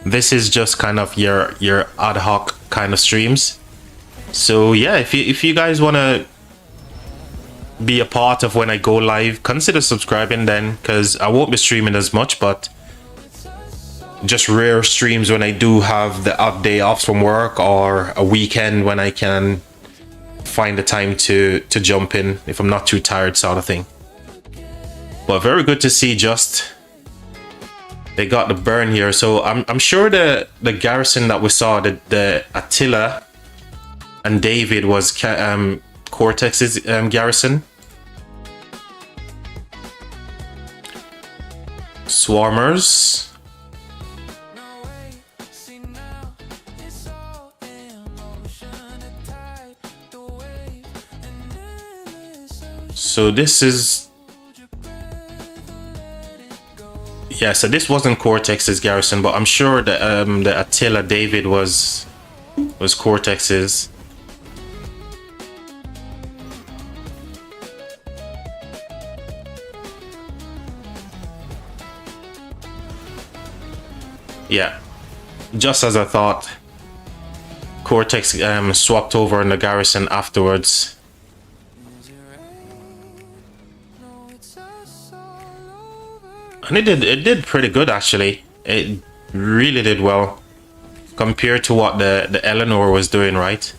this is just kind of your ad hoc kind of streams. So yeah, if you guys want to be a part of when I go live, consider subscribing then, because I won't be streaming as much, but just rare streams when I do have the odd day off from work or a weekend when I can find the time to jump in if I'm not too tired, sort of thing. But very good to see. Just they got the burn here, so I'm sure the garrison that we saw, the Attila and David was Cortex's garrison. Swarmers. So this is, yeah, so this wasn't Cortex's garrison, but I'm sure that the Attila David was Cortex's. Yeah, just as I thought, Cortex swapped over in the garrison afterwards. And it did pretty good, actually. It really did well compared to what the Eleanor was doing, right?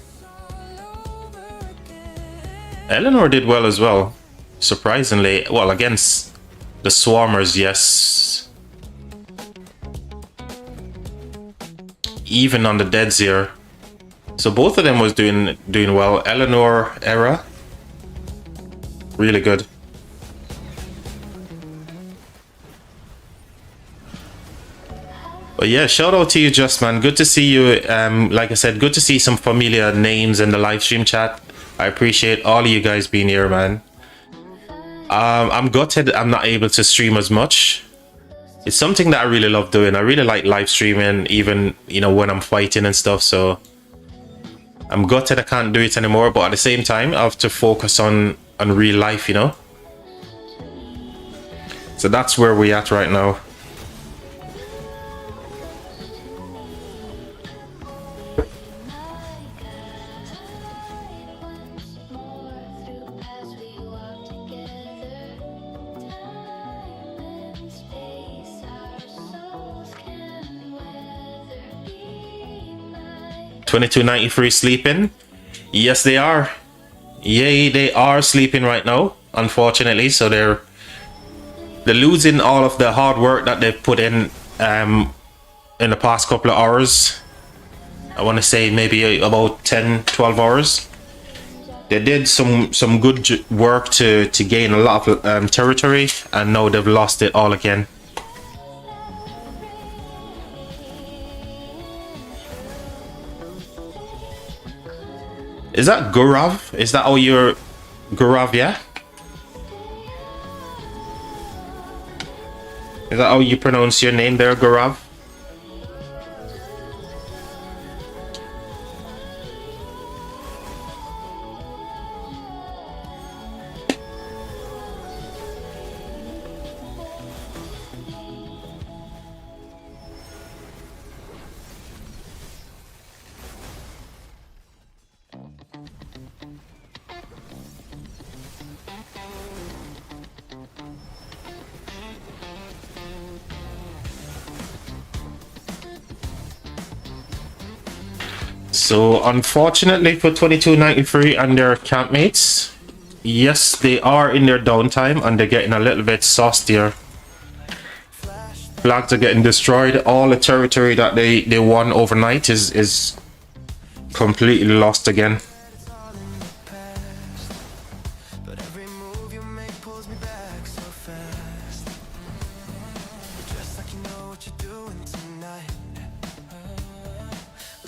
Eleanor did well as well, surprisingly. Well, against the Swarmers, yes. Even on the Deads here. So both of them was doing well. Eleanor era, really good. But yeah, shout out to you, Just, man. Good to see you. Like I said, good to see some familiar names in the live stream chat. I appreciate all of you guys being here, man. I'm gutted I'm not able to stream as much. It's something that I really love doing. I really like live streaming, even, you know, when I'm fighting and stuff. So I'm gutted I can't do it anymore, but at the same time, I have to focus on real life, you know. So that's where we're at right now. $22.93 sleeping. Yes, they are. Yay, they are sleeping right now, unfortunately. So they're losing all of the hard work that they've put in the past couple of hours. I want to say maybe about 10-12 hours. They did some good work to gain a lot of territory, and now they've lost it all again. Is that Gurav? Is that how you're Gurav, yeah? Is that how you pronounce your name there, Gurav? So unfortunately for 2293 and their campmates, yes, they are in their downtime and they're getting a little bit saucier. Flags are getting destroyed. All the territory that they won overnight is Completely lost again. But every move you make pulls me back so fast. Just like you know what you're doing tonight.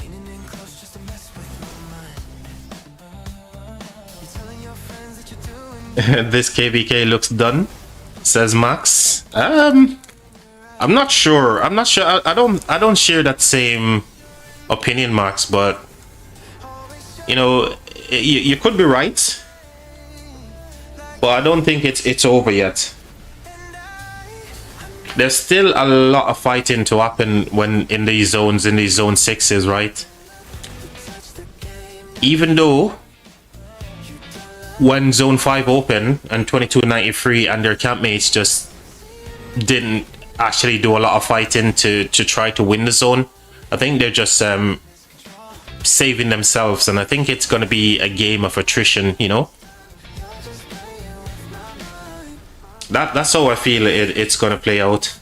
Leaning in close just to mess with my mind. You're telling your friends that you're doing This KvK looks done, says Max. I'm not sure. I don't share that same opinion, Max, but you know, you could be right, but I don't think it's over yet. There's still a lot of fighting to happen when in these zone 6s, right? Even though when zone 5 open and 2293 and their campmates just didn't actually do a lot of fighting to try to win the zone, I think they're just saving themselves, and I think it's going to be a game of attrition, you know. That's how I feel it's going to play out.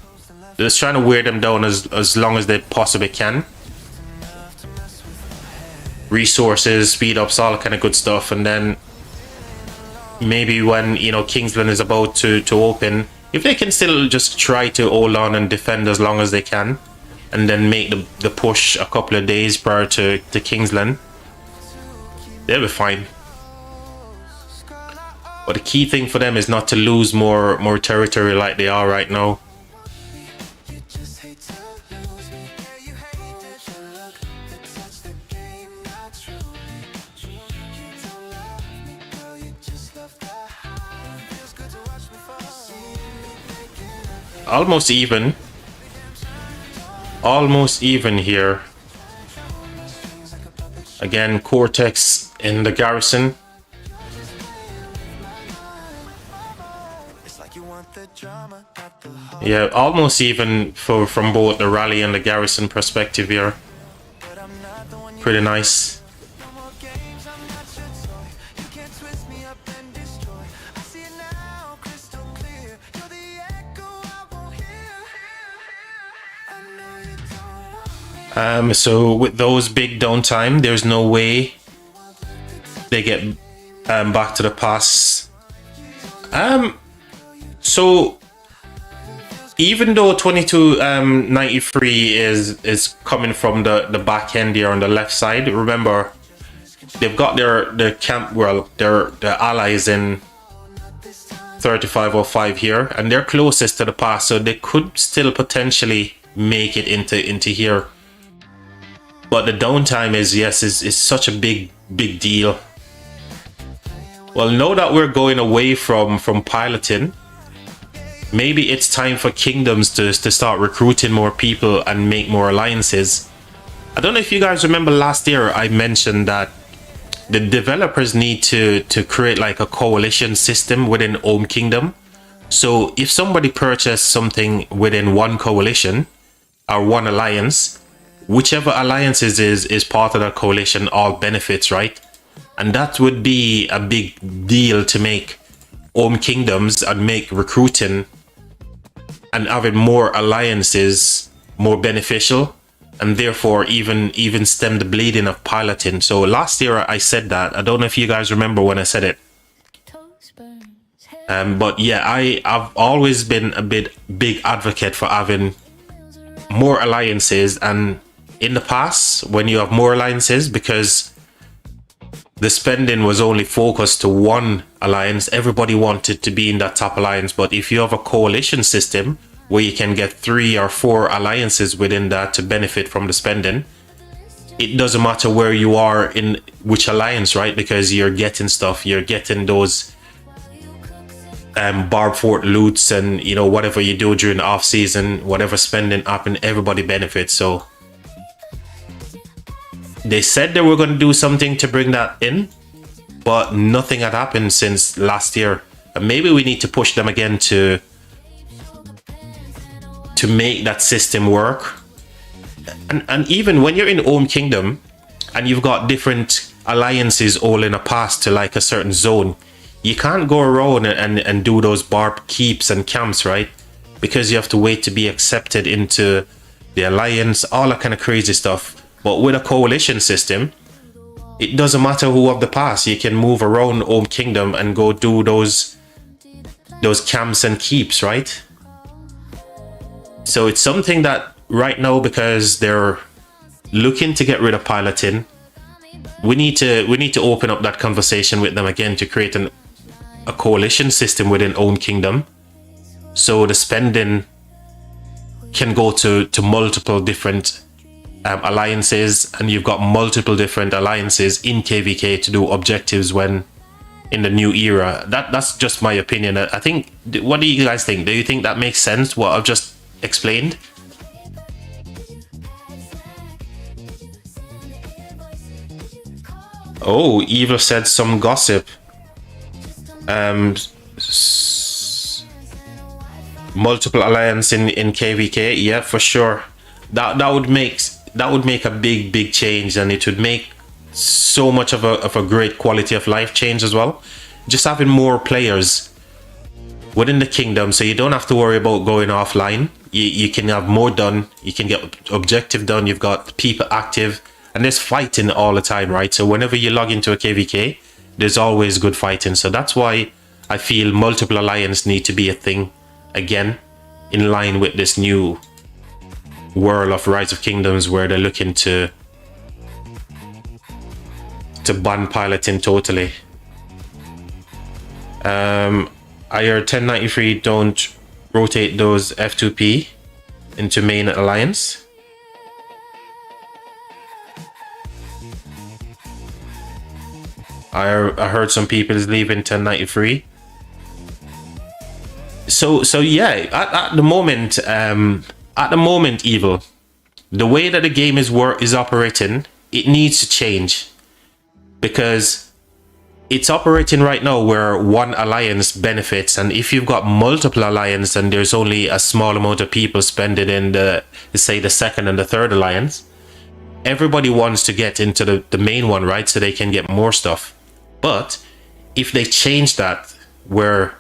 They're just trying to wear them down as long as they possibly can. Resources, speed ups, all that kind of good stuff, and then maybe when, you know, Kingsland is about to open, if they can still just try to hold on and defend as long as they can, and then make the push a couple of days prior to Kingsland, they'll be fine. But the key thing for them is not to lose more territory like they are right now. Almost even here. Again, Cortex in the garrison. Yeah, almost even from both the rally and the garrison perspective here. Pretty nice. So with those big downtime, there's no way they get back to the pass. So even though 2293 is coming from the back end here on the left side, remember they've got their camp, well, their allies in 3505 here, and they're closest to the pass, so they could still potentially make it into here. But the downtime is such a big deal. Well, now that we're going away from piloting, maybe it's time for kingdoms to start recruiting more people and make more alliances. I don't know if you guys remember last year I mentioned that the developers need to create like a coalition system within Home Kingdom. So if somebody purchased something within one coalition or one alliance, whichever alliances is part of that coalition all benefits, right? And that would be a big deal to make Home Kingdoms and make recruiting and having more alliances more beneficial, and therefore even stem the bleeding of piloting. So last year I said that. I don't know if you guys remember when I said it. But yeah, I've always been a big advocate for having more alliances, and in the past when you have more alliances, because the spending was only focused to one alliance, everybody wanted to be in that top alliance. But if you have a coalition system where you can get 3 or 4 alliances within that to benefit from the spending, it doesn't matter where you are in which alliance, right? Because you're getting stuff, you're getting those Barb Fort loots, and you know, whatever you do during the off season, whatever spending happen, everybody benefits. So they said they were going to do something to bring that in, but nothing had happened since last year. And maybe we need to push them again to make that system work. And even when you're in Home Kingdom and you've got different alliances all in a pass to like a certain zone, you can't go around and do those barb keeps and camps, right? Because you have to wait to be accepted into the alliance, all that kind of crazy stuff. But with a coalition system, it doesn't matter who of the past. You can move around Home Kingdom and go do those camps and keeps, right? So it's something that right now, because they're looking to get rid of piloting, we need to open up that conversation with them again to create a coalition system within Own Kingdom, so the spending can go to multiple different alliances, and you've got multiple different alliances in KvK to do objectives when in the new era. That's just my opinion. I think, what do you guys think? Do you think that makes sense, what I've just explained? Oh, Eva said some gossip. Multiple alliance in KvK. Yeah, for sure. That would make a big change, and it would make so much of a great quality of life change as well. Just having more players within the kingdom, so you don't have to worry about going offline. You can have more done. You can get objective done. You've got people active, and there's fighting all the time, right? So whenever you log into a KvK, there's always good fighting. So that's why I feel multiple alliance need to be a thing again, in line with this new world of Rise of Kingdoms, where they're looking to ban piloting totally. I heard 1093 don't rotate those F2P into main alliance. I heard some people is leaving 1093. So yeah, at the moment, Evil, the way that the game is operating, it needs to change, because it's operating right now where one alliance benefits, and if you've got multiple alliance and there's only a small amount of people spending in the, say, the second and the third alliance, everybody wants to get into the main one, right? So they can get more stuff. But if they change that, where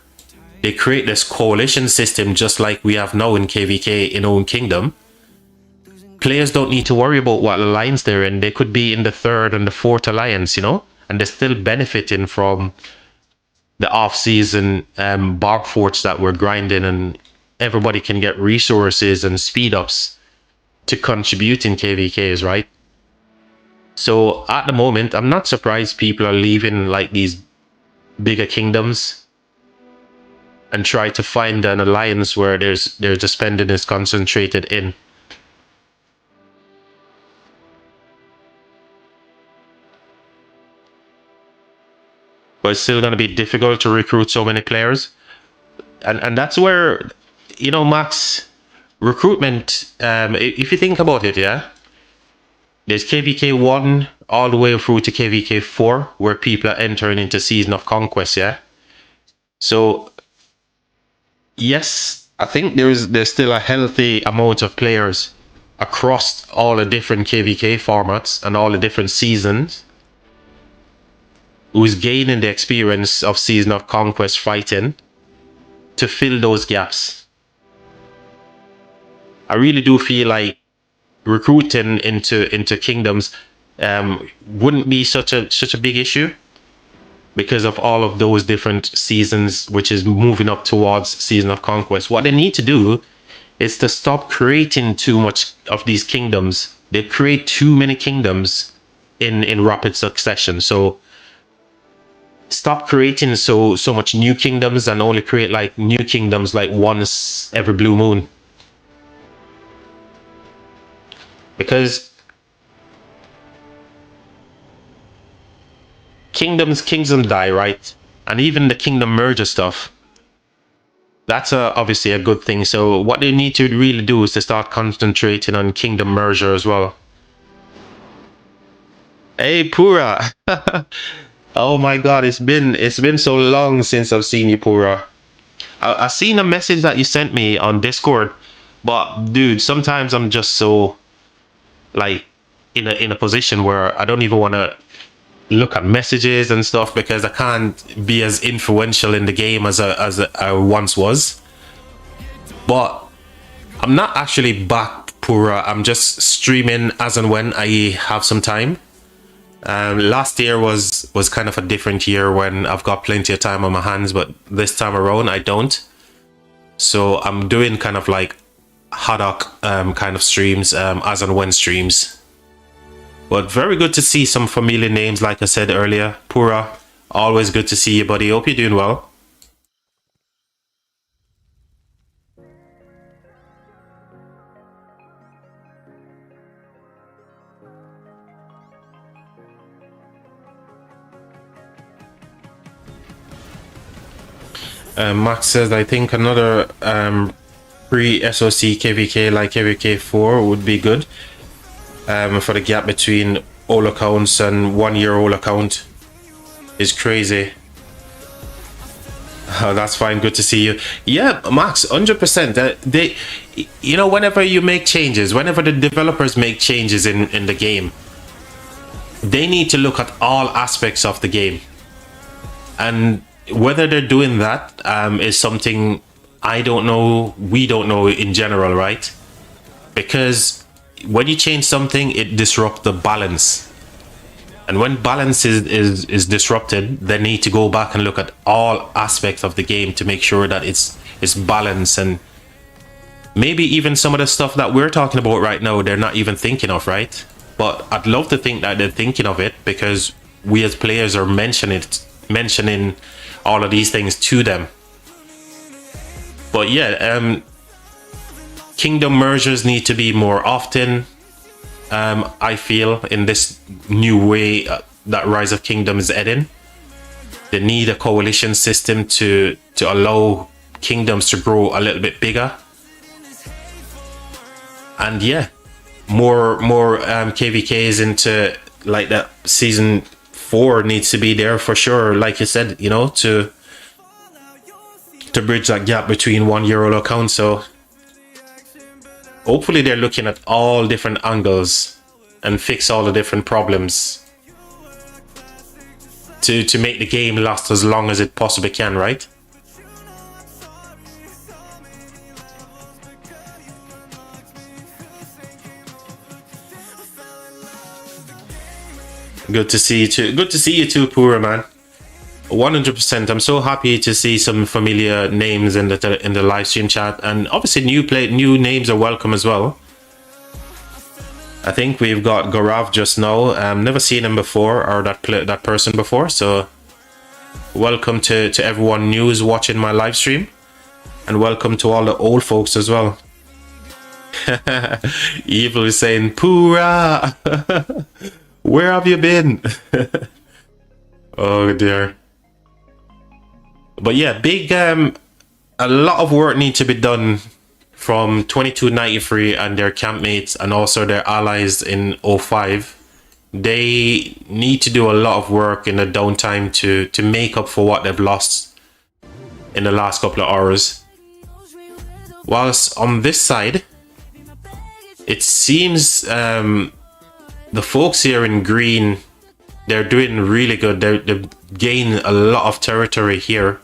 they create this coalition system just like we have now in KvK in Own Kingdom, players don't need to worry about what alliance they're in. They could be in the third and the fourth alliance, you know, and they're still benefiting from the off-season bark forts that we're grinding, and everybody can get resources and speed ups to contribute in KvKs, right? So at the moment, I'm not surprised people are leaving like these bigger kingdoms and try to find an alliance where there's the spending is concentrated in. But it's still going to be difficult to recruit so many players, and that's where, you know, Max, recruitment, if you think about it, yeah, there's KvK 1 all the way through to KvK 4, where people are entering into Season of Conquest, yeah. So yes, I think there's still a healthy amount of players across all the different KvK formats and all the different seasons who's gaining the experience of Season of Conquest fighting to fill those gaps. I really do feel like recruiting into kingdoms wouldn't be such a big issue, because of all of those different seasons, which is moving up towards Season of Conquest. What they need to do is to stop creating too much of these kingdoms. They create too many kingdoms in rapid succession. So stop creating so much new kingdoms, and only create like new kingdoms like once every blue moon. Because kingdoms die, right? And even the kingdom merger stuff, that's obviously a good thing. So what they need to really do is to start concentrating on kingdom merger as well. Hey Pura. Oh my god, it's been so long since I've seen you, Pura. I seen a message that you sent me on Discord, but dude, sometimes I'm just so like in a position where I don't even want to look at messages and stuff, because I can't be as influential in the game as I once was. But I'm not actually back, Pura. I'm just streaming as and when I have some time. Last year was kind of a different year when I've got plenty of time on my hands, but this time around I don't. So I'm doing kind of like haddock kind of streams, as and when streams. But very good to see some familiar names, like I said earlier. Pura, always good to see you, buddy. Hope you're doing well. Max says, I think another pre-SOC KvK like KvK 4 would be good for the gap between all accounts and 1 year old account is crazy. Oh, that's fine. Good to see you. Yeah, Max, 100%. They, you know, whenever you make changes, whenever the developers make changes in the game, they need to look at all aspects of the game. And whether they're doing that is something I don't know, we don't know in general, right? Because when you change something, it disrupts the balance. And when balance is disrupted, they need to go back and look at all aspects of the game to make sure that it's balanced. And maybe even some of the stuff that we're talking about right now, they're not even thinking of, right? But I'd love to think that they're thinking of it, because we as players are mentioning all of these things to them. But yeah, kingdom mergers need to be more often. I feel in this new way that Rise of Kingdom is heading, they need a coalition system to allow kingdoms to grow a little bit bigger. And yeah, more KvKs into like that. Season 4 needs to be there for sure, like you said, you know, to bridge that gap between 1 year old accounts. So hopefully they're looking at all different angles and fix all the different problems to make the game last as long as it possibly can, right? Good to see you too. Good to see you too, Pura, man. 100%. I'm so happy to see some familiar names in the live stream chat, and obviously new names are welcome as well. I think we've got Gaurav just now. Never seen him before, or that person before. So welcome to everyone new who's watching my live stream, and welcome to all the old folks as well. Evil is saying, Pura, where have you been? Oh dear. But yeah, big a lot of work needs to be done from 2293 and their campmates, and also their allies in 05. They need to do a lot of work in the downtime to make up for what they've lost in the last couple of hours. Whilst on this side, it seems the folks here in green, they're doing really good. They've gained a lot of territory here,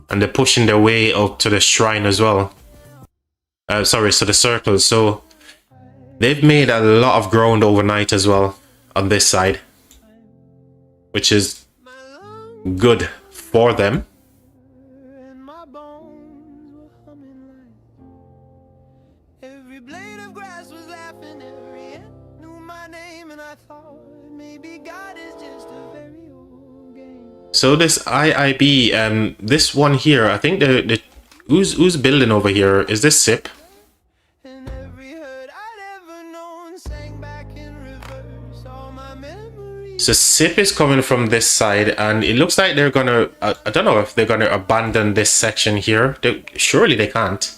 and they're pushing their way up to the shrine as well. Sorry, so the circle. So they've made a lot of ground overnight as well on this side, which is good for them. So this IIB, this one here, I think the who's building over here? Is this SIP? So SIP is coming from this side, and it looks like they're gonna, I don't know if they're gonna abandon this section here. Surely they can't.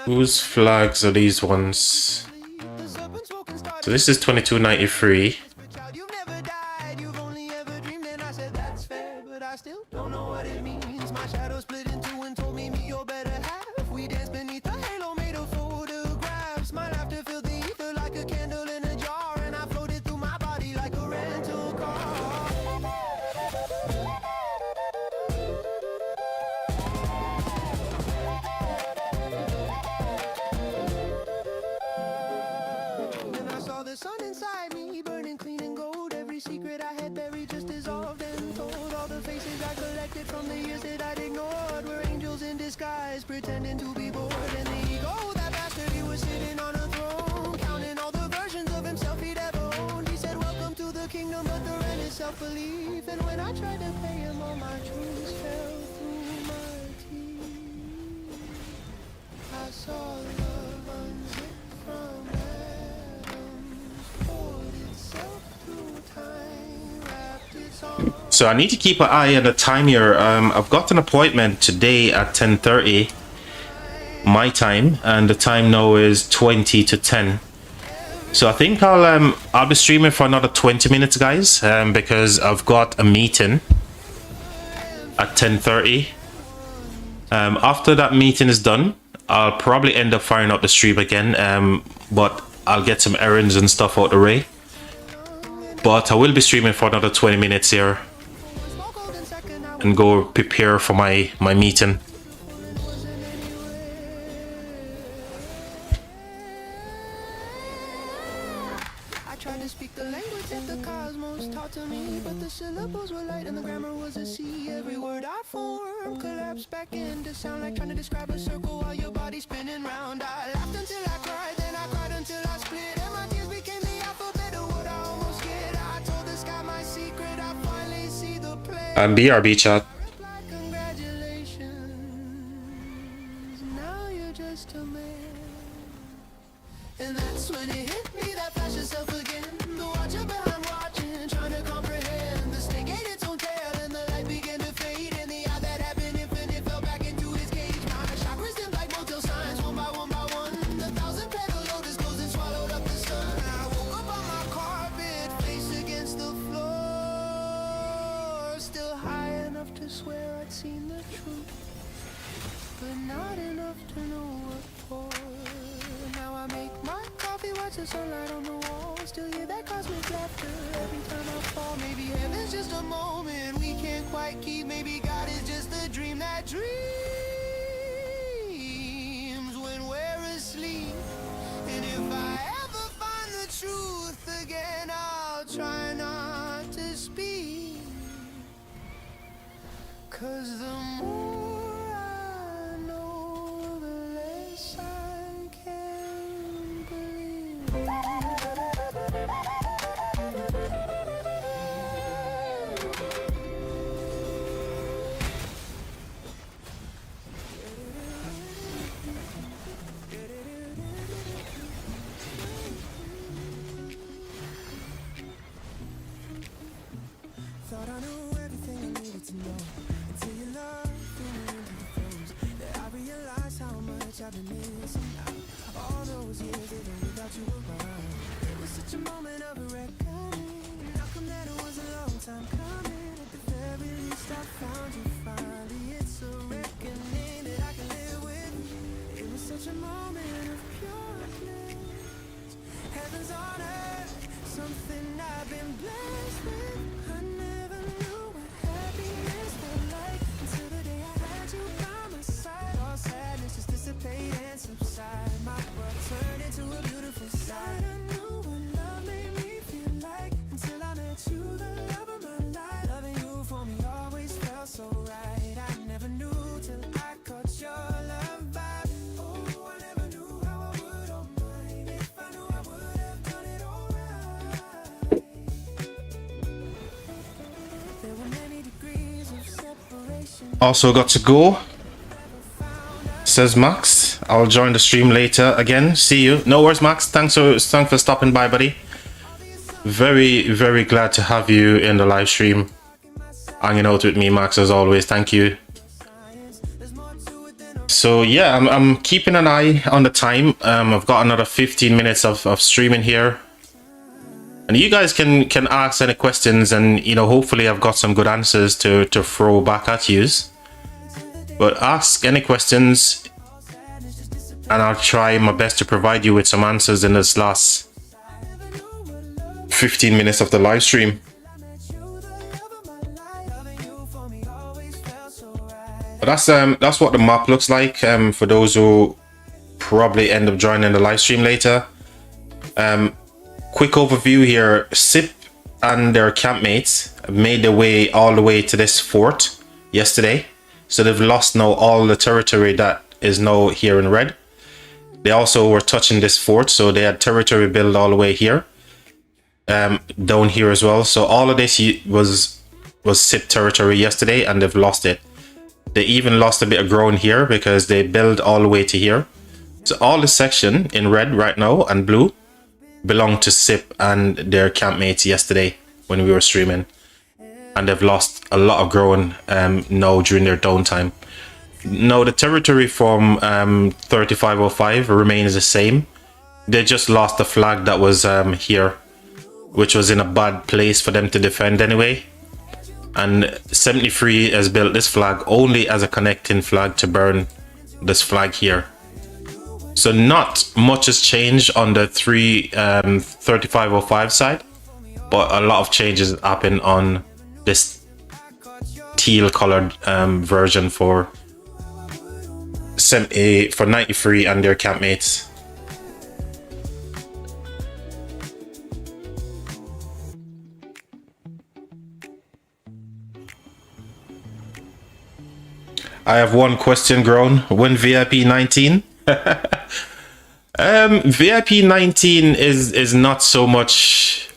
Whose flags are these ones? So this is 2293. Disconnected from the years that I'd ignored. We're angels in disguise, pretending to be bored. And the ego, that bastard, he was sitting on a throne, counting all the versions of himself he'd ever owned. He said, welcome to the kingdom, but the rent is self-belief. And when I tried to pay him, all my truths fell through my teeth. I saw love unzip from atoms, poured itself through time, wrapped its arms. So I need to keep an eye on the time here. I've got an appointment today at 10:30 my time, and the time now is 20 to 10. So I think I'll be streaming for another 20 minutes, guys, because I've got a meeting at 10:30. After that meeting is done, I'll probably end up firing up the stream again, but I'll get some errands and stuff out the way. But I will be streaming for another 20 minutes here and go prepare for my meeting. I tried to speak the language that the cosmos taught to me, but the syllables were light and the grammar was a sea. Every word I formed collapsed back into sound, like trying to describe a circle while your body's spinning round. I laughed until I cried, then I cried until I split, and my tears became the alphabet of what I almost get. I told the sky my secret, I finally see the play. BRB chat. Replied, congratulations, now you're just a man. And that's when it hit me, that flash yourself again. The watcher behind watching, trying to comprehend. The snake ate its own tail and the light began to fade. And the eye that had been infinite fell back into his cage. My chakras dimmed like motel signs, one by one by one. 1,000 petal lotus closed and swallowed up the sun. I woke up on my carpet, face against the floor. Still high enough to swear I'd seen the truth, but not enough to know what for. Now I make my coffee, watch the sunlight on the wall. Still hear that cosmic laughter every time I fall. Maybe heaven's just a moment we can't quite keep. Maybe God is just a dream that dreams when we're asleep. And if I ever find the truth again, I'll try not to speak. 'Cause the more I know, the less I can believe. Thought I knew everything I needed to know until your love threw me into the throes. That I realized how much I've been missing out. All those years even without you around. It was such a moment of a reckoning. How come that it was a long time coming? At the very least I found you finally. It's a reckoning that I can live with. It was such a moment of pure bliss. Heaven's on earth, something I've been blessed with. I never knew what happiness felt like until the day I had you by my side. All sadness just dissipate and subside. My world turned into a beautiful sight. I knew what love made me feel like until I met you, the love of my life. Loving you for me always felt so right. I never knew till I caught your love vibe. Oh, I never knew how I would on mine. If I knew I would have done it all right. There were many degrees of separation. Also got to go, says Max. I'll join the stream later again. See you. No worries, Max. Thanks for stopping by, buddy. Very, very glad to have you in the live stream, hanging out with me, Max, as always. Thank you. So yeah, I'm keeping an eye on the time. I've got another 15 minutes of streaming here, and you guys can ask any questions, and you know, hopefully I've got some good answers to throw back at you. But ask any questions, and I'll try my best to provide you with some answers in this last 15 minutes of the live stream. But that's what the map looks like, for those who probably end up joining the live stream later. Quick overview here. SIP and their campmates made their way all the way to this fort yesterday. So they've lost now all the territory that is now here in red. They also were touching this fort, so they had territory built all the way here, down here as well. So all of this was SIP territory yesterday, and they've lost it. They even lost a bit of ground here because they built all the way to here. So all the section in red right now and blue belong to SIP and their campmates yesterday when we were streaming, and they've lost a lot of ground now during their downtime. Now the territory from 3505 remains the same. They just lost the flag that was here, which was in a bad place for them to defend anyway. And 73 has built this flag only as a connecting flag to burn this flag here. So not much has changed on the 3505 side, but a lot of changes happen on this teal colored version for 93 and their campmates. I have one question, Grown. When VIP 19? VIP 19 is not so much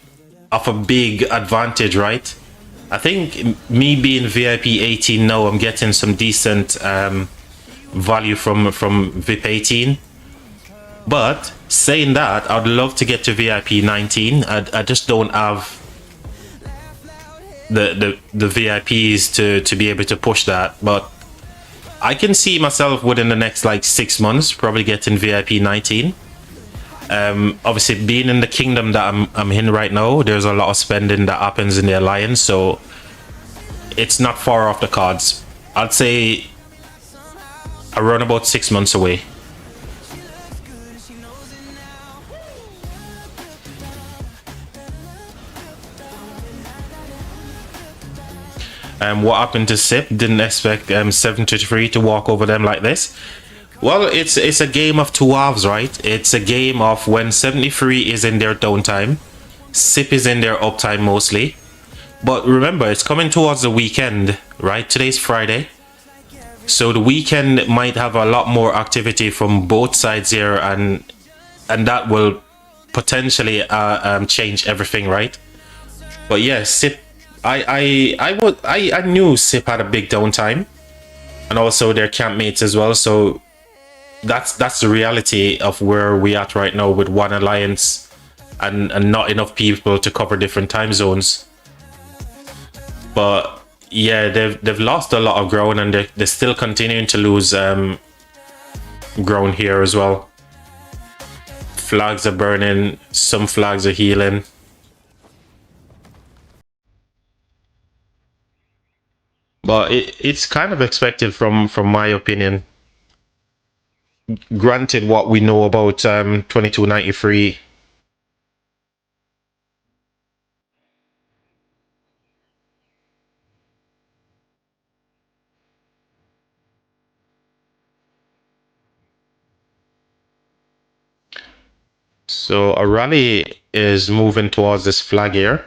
of a big advantage, right? I think me being VIP 18 now, I'm getting some decent value from VIP 18. But saying that, I'd love to get to VIP 19. I just don't have the VIPs to be able to push that. But I can see myself within the next like 6 months probably getting VIP 19. Obviously, being in the kingdom that I'm in right now, there's a lot of spending that happens in the alliance, so it's not far off the cards. I'd say around about 6 months away. What happened to SIP? Didn't expect 73 to walk over them like this. Well, it's a game of two halves, right? It's a game of when 73 is in their downtime, SIP is in their uptime mostly. But remember, it's coming towards the weekend, right? Today's Friday. So the weekend might have a lot more activity from both sides here, and that will potentially change everything, right? But yeah, SIP, I knew SIP had a big downtime, and also their campmates as well. So that's the reality of where we at right now with one alliance and not enough people to cover different time zones. But yeah, they've lost a lot of ground, and they're still continuing to lose ground here as well. Flags are burning, some flags are healing. But it's kind of expected from my opinion. Granted, what we know about 2293. So a rally is moving towards this flag here.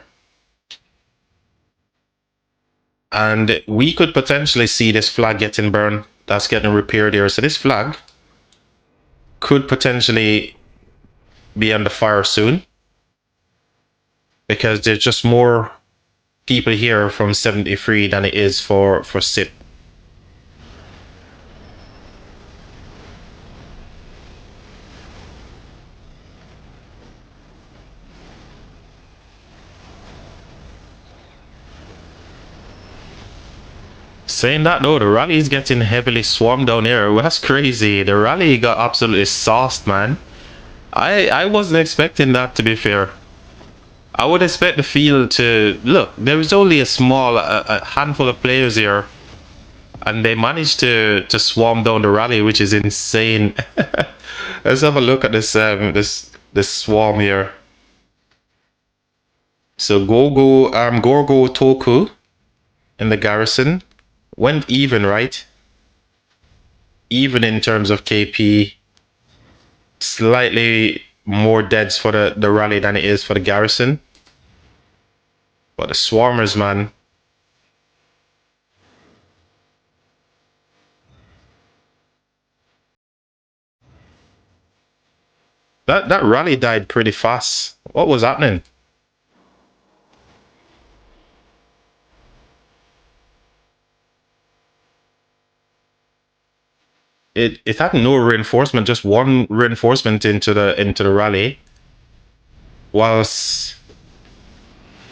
And we could potentially see this flag getting burned. That's getting repaired here. So this flag could potentially be under fire soon, because there's just more people here from 73 than it is for SIP. Saying that though, the rally is getting heavily swarmed down here. That's crazy. The rally got absolutely sauced, man. I wasn't expecting that, to be fair. I would expect the field to look. There was only a small, a handful of players here, and they managed to swarm down the rally, which is insane. Let's have a look at this this swarm here. So Gorgo Toku in the garrison went even, right? Even in terms of KP, slightly more deads for the rally than it is for the garrison. But the swarmers, man. That rally died pretty fast. What was happening? It had no reinforcement, just one reinforcement into the rally, whilst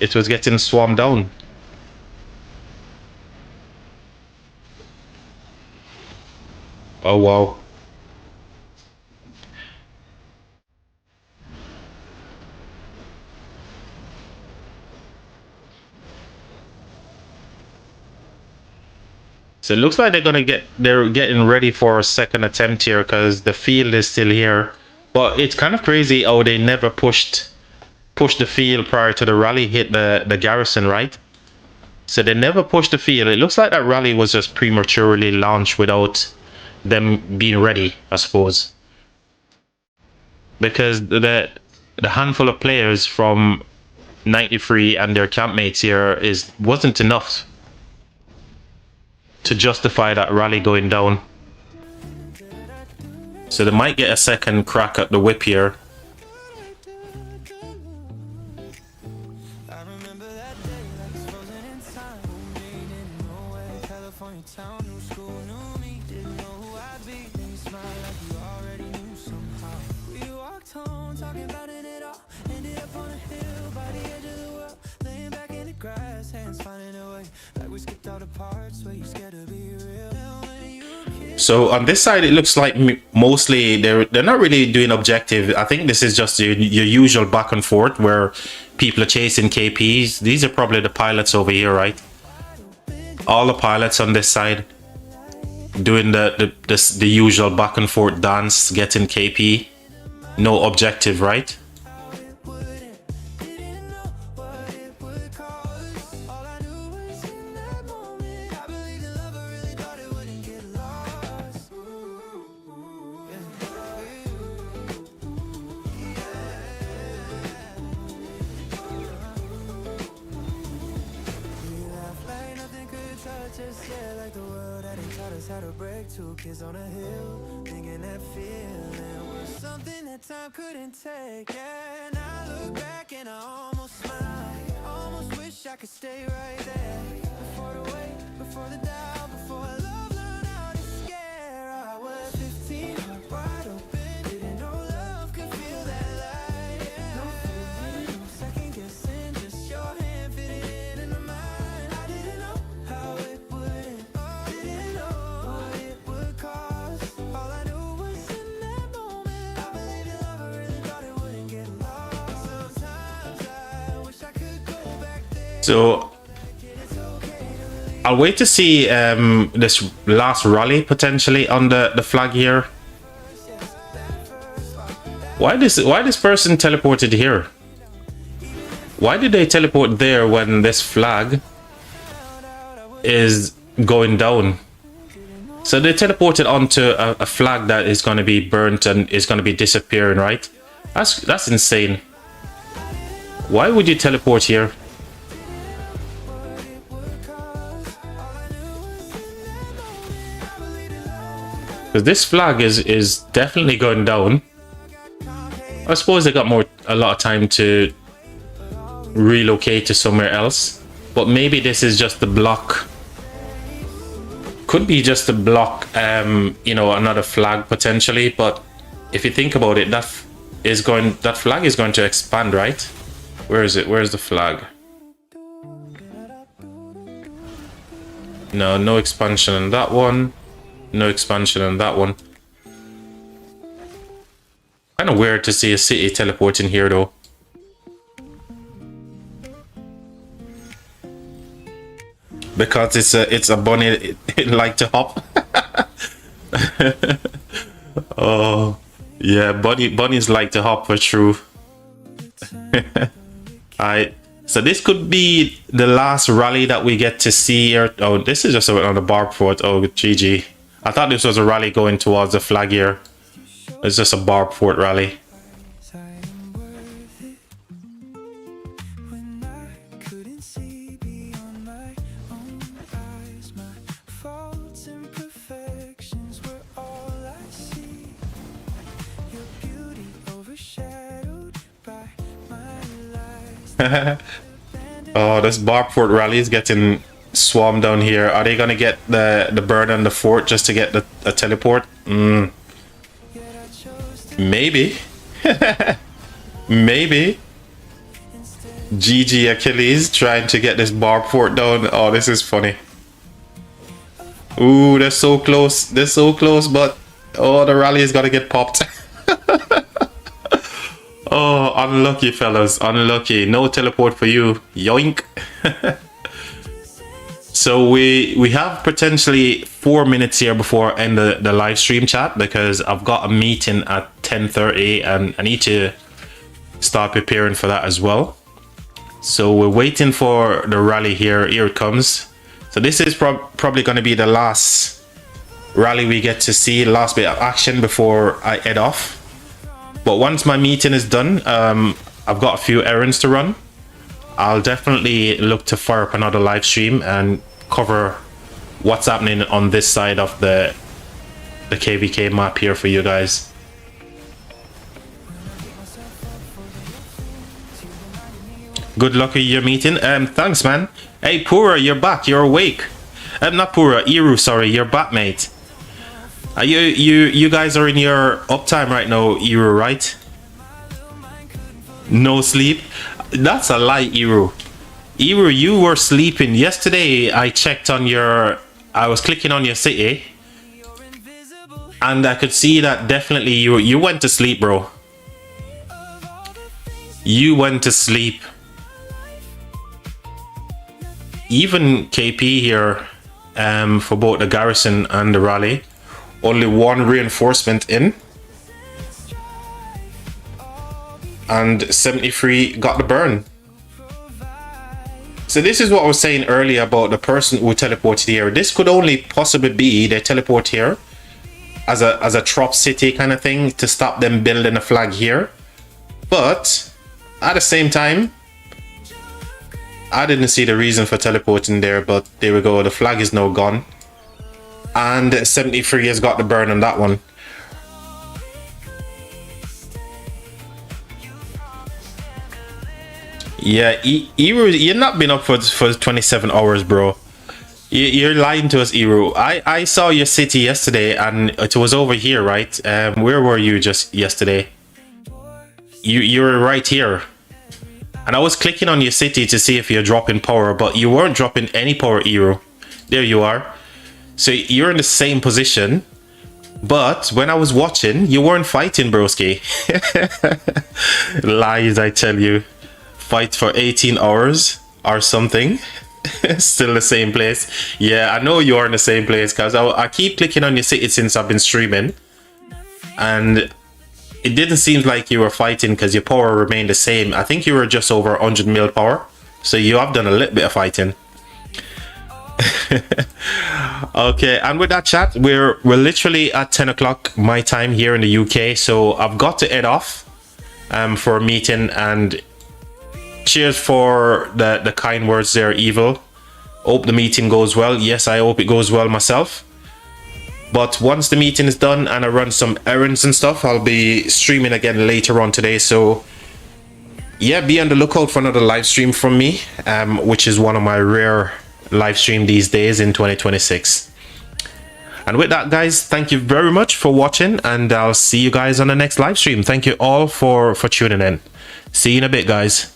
it was getting swarmed down. Oh wow. So it looks like they're getting ready for a second attempt here because the field is still here. But it's kind of crazy how they never pushed the field prior to the rally hit the garrison, right? So they never pushed the field. It looks like that rally was just prematurely launched without them being ready, I suppose. Because the handful of players from 93 and their campmates here is wasn't enough to justify that rally going down. So they might get a second crack at the whip here. I remember that day like it's frozen in time. Didn't know where California town, new school, knew me, didn't know who I'd be. Then you smile like you already knew somehow. We walked home talking about it all. Ended up on a hill by the edge of the world, laying back in the grass, hands finding a way. Like we skipped all the parts where you scared to be real. So on this side, it looks like mostly they're not really doing objective. I think this is just your usual back and forth where people are chasing KPs. These are probably the pilots over here, right? All the pilots on this side doing the usual back and forth dance, getting KP. No objective, right? Two kids on a hill, thinking that feeling was something that time couldn't take. Yeah, and I look back and I almost smile. Almost wish I could stay right there. Before the wait, before the doubt, before love learned how to scare. I was 15, heart wide open, didn't know love could feel that light. Yeah. No feeling, no second guessing, just your hand fitting into mine. I didn't know how it would end, didn't know what it would cost. All I knew was in that moment, I believed in love, I really thought it wouldn't get lost. Sometimes I wish I could go back there. So I'll wait to see this last rally potentially on the flag here. Why this person teleported here? Why did they teleport there when this flag is going down? So they teleported onto a flag that is going to be burnt and is going to be disappearing, right? That's insane. Why would you teleport here? Because this flag is definitely going down. I suppose they got a lot of time to relocate to somewhere else, but maybe this is just the block. Could be just to block, you know, another flag potentially. But if you think about it, that flag is going to expand, right? Where is it? Where's the flag? No expansion on that one. No expansion on that one. Kind of weird to see a city teleporting here, though. Because it's a bunny, it like to hop. Oh, yeah, bunnies like to hop for true. Alright, so this could be the last rally that we get to see here. Oh, this is just on the barb fort. Oh, GG. I thought this was a rally going towards the flag here. It's just a barb fort rally. Oh, this Barport rally is getting swarmed down here. Are they gonna get the burn on the fort just to get the teleport? Maybe. Maybe. GG Achilles trying to get this Barport down. Oh, this is funny. Ooh, they're so close. They're so close, but oh, the rally is gonna get popped. Oh, unlucky fellas, unlucky. No teleport for you. Yoink. So we have potentially 4 minutes here before end the live stream chat, because I've got a meeting at 10:30 and I need to start preparing for that as well. So we're waiting for the rally here. Here it comes. So this is probably going to be the last rally we get to see, last bit of action before I head off. But once my meeting is done, I've got a few errands to run. I'll definitely look to fire up another live stream and cover what's happening on this side of the KvK map here for you guys. Good luck with your meeting. Thanks, man. Hey, Pura, you're back. You're awake. Not Pura, Iru. Sorry, you're back, mate. You guys are in your uptime right now, Iru, right? No sleep. That's a lie, Iru. Iru, you were sleeping yesterday. I checked on your. I was clicking on your city, and I could see that definitely you went to sleep, bro. You went to sleep. Even KP here, for both the garrison and the rally, only one reinforcement in, and 73 got the burn. So this is what I was saying earlier about the person who teleported here. This could only possibly be they teleport here as a trop city kind of thing to stop them building a flag here. But at the same time, I didn't see the reason for teleporting there, but there we go. The flag is now gone. And 73 has got the burn on that one. Yeah, you're not been up for 27 hours, bro. You're lying to us, Iru. I saw your city yesterday, and it was over here, right? Where were you just yesterday? You were right here. And I was clicking on your city to see if you're dropping power, but you weren't dropping any power, Iru. There you are. So you're in the same position. But when I was watching, you weren't fighting, broski. Lies, I tell you. Fight for 18 hours or something. Still the same place. Yeah, I know you are in the same place, because I keep clicking on your city since I've been streaming. And it didn't seem like you were fighting because your power remained the same. I think you were just over 100 mil power. So you have done a little bit of fighting. Okay, and with that chat, we're literally at 10 o'clock my time here in the UK. So I've got to head off for a meeting, and cheers for the kind words there, Evil. Hope the meeting goes well. Yes, I hope it goes well myself. But once the meeting is done and I run some errands and stuff, I'll be streaming again later on today. So yeah, be on the lookout for another live stream from me, which is one of my rare live stream these days in 2026. And with that, guys, thank you very much for watching, and I'll see you guys on the next live stream. Thank you all for tuning in. See you in a bit, guys.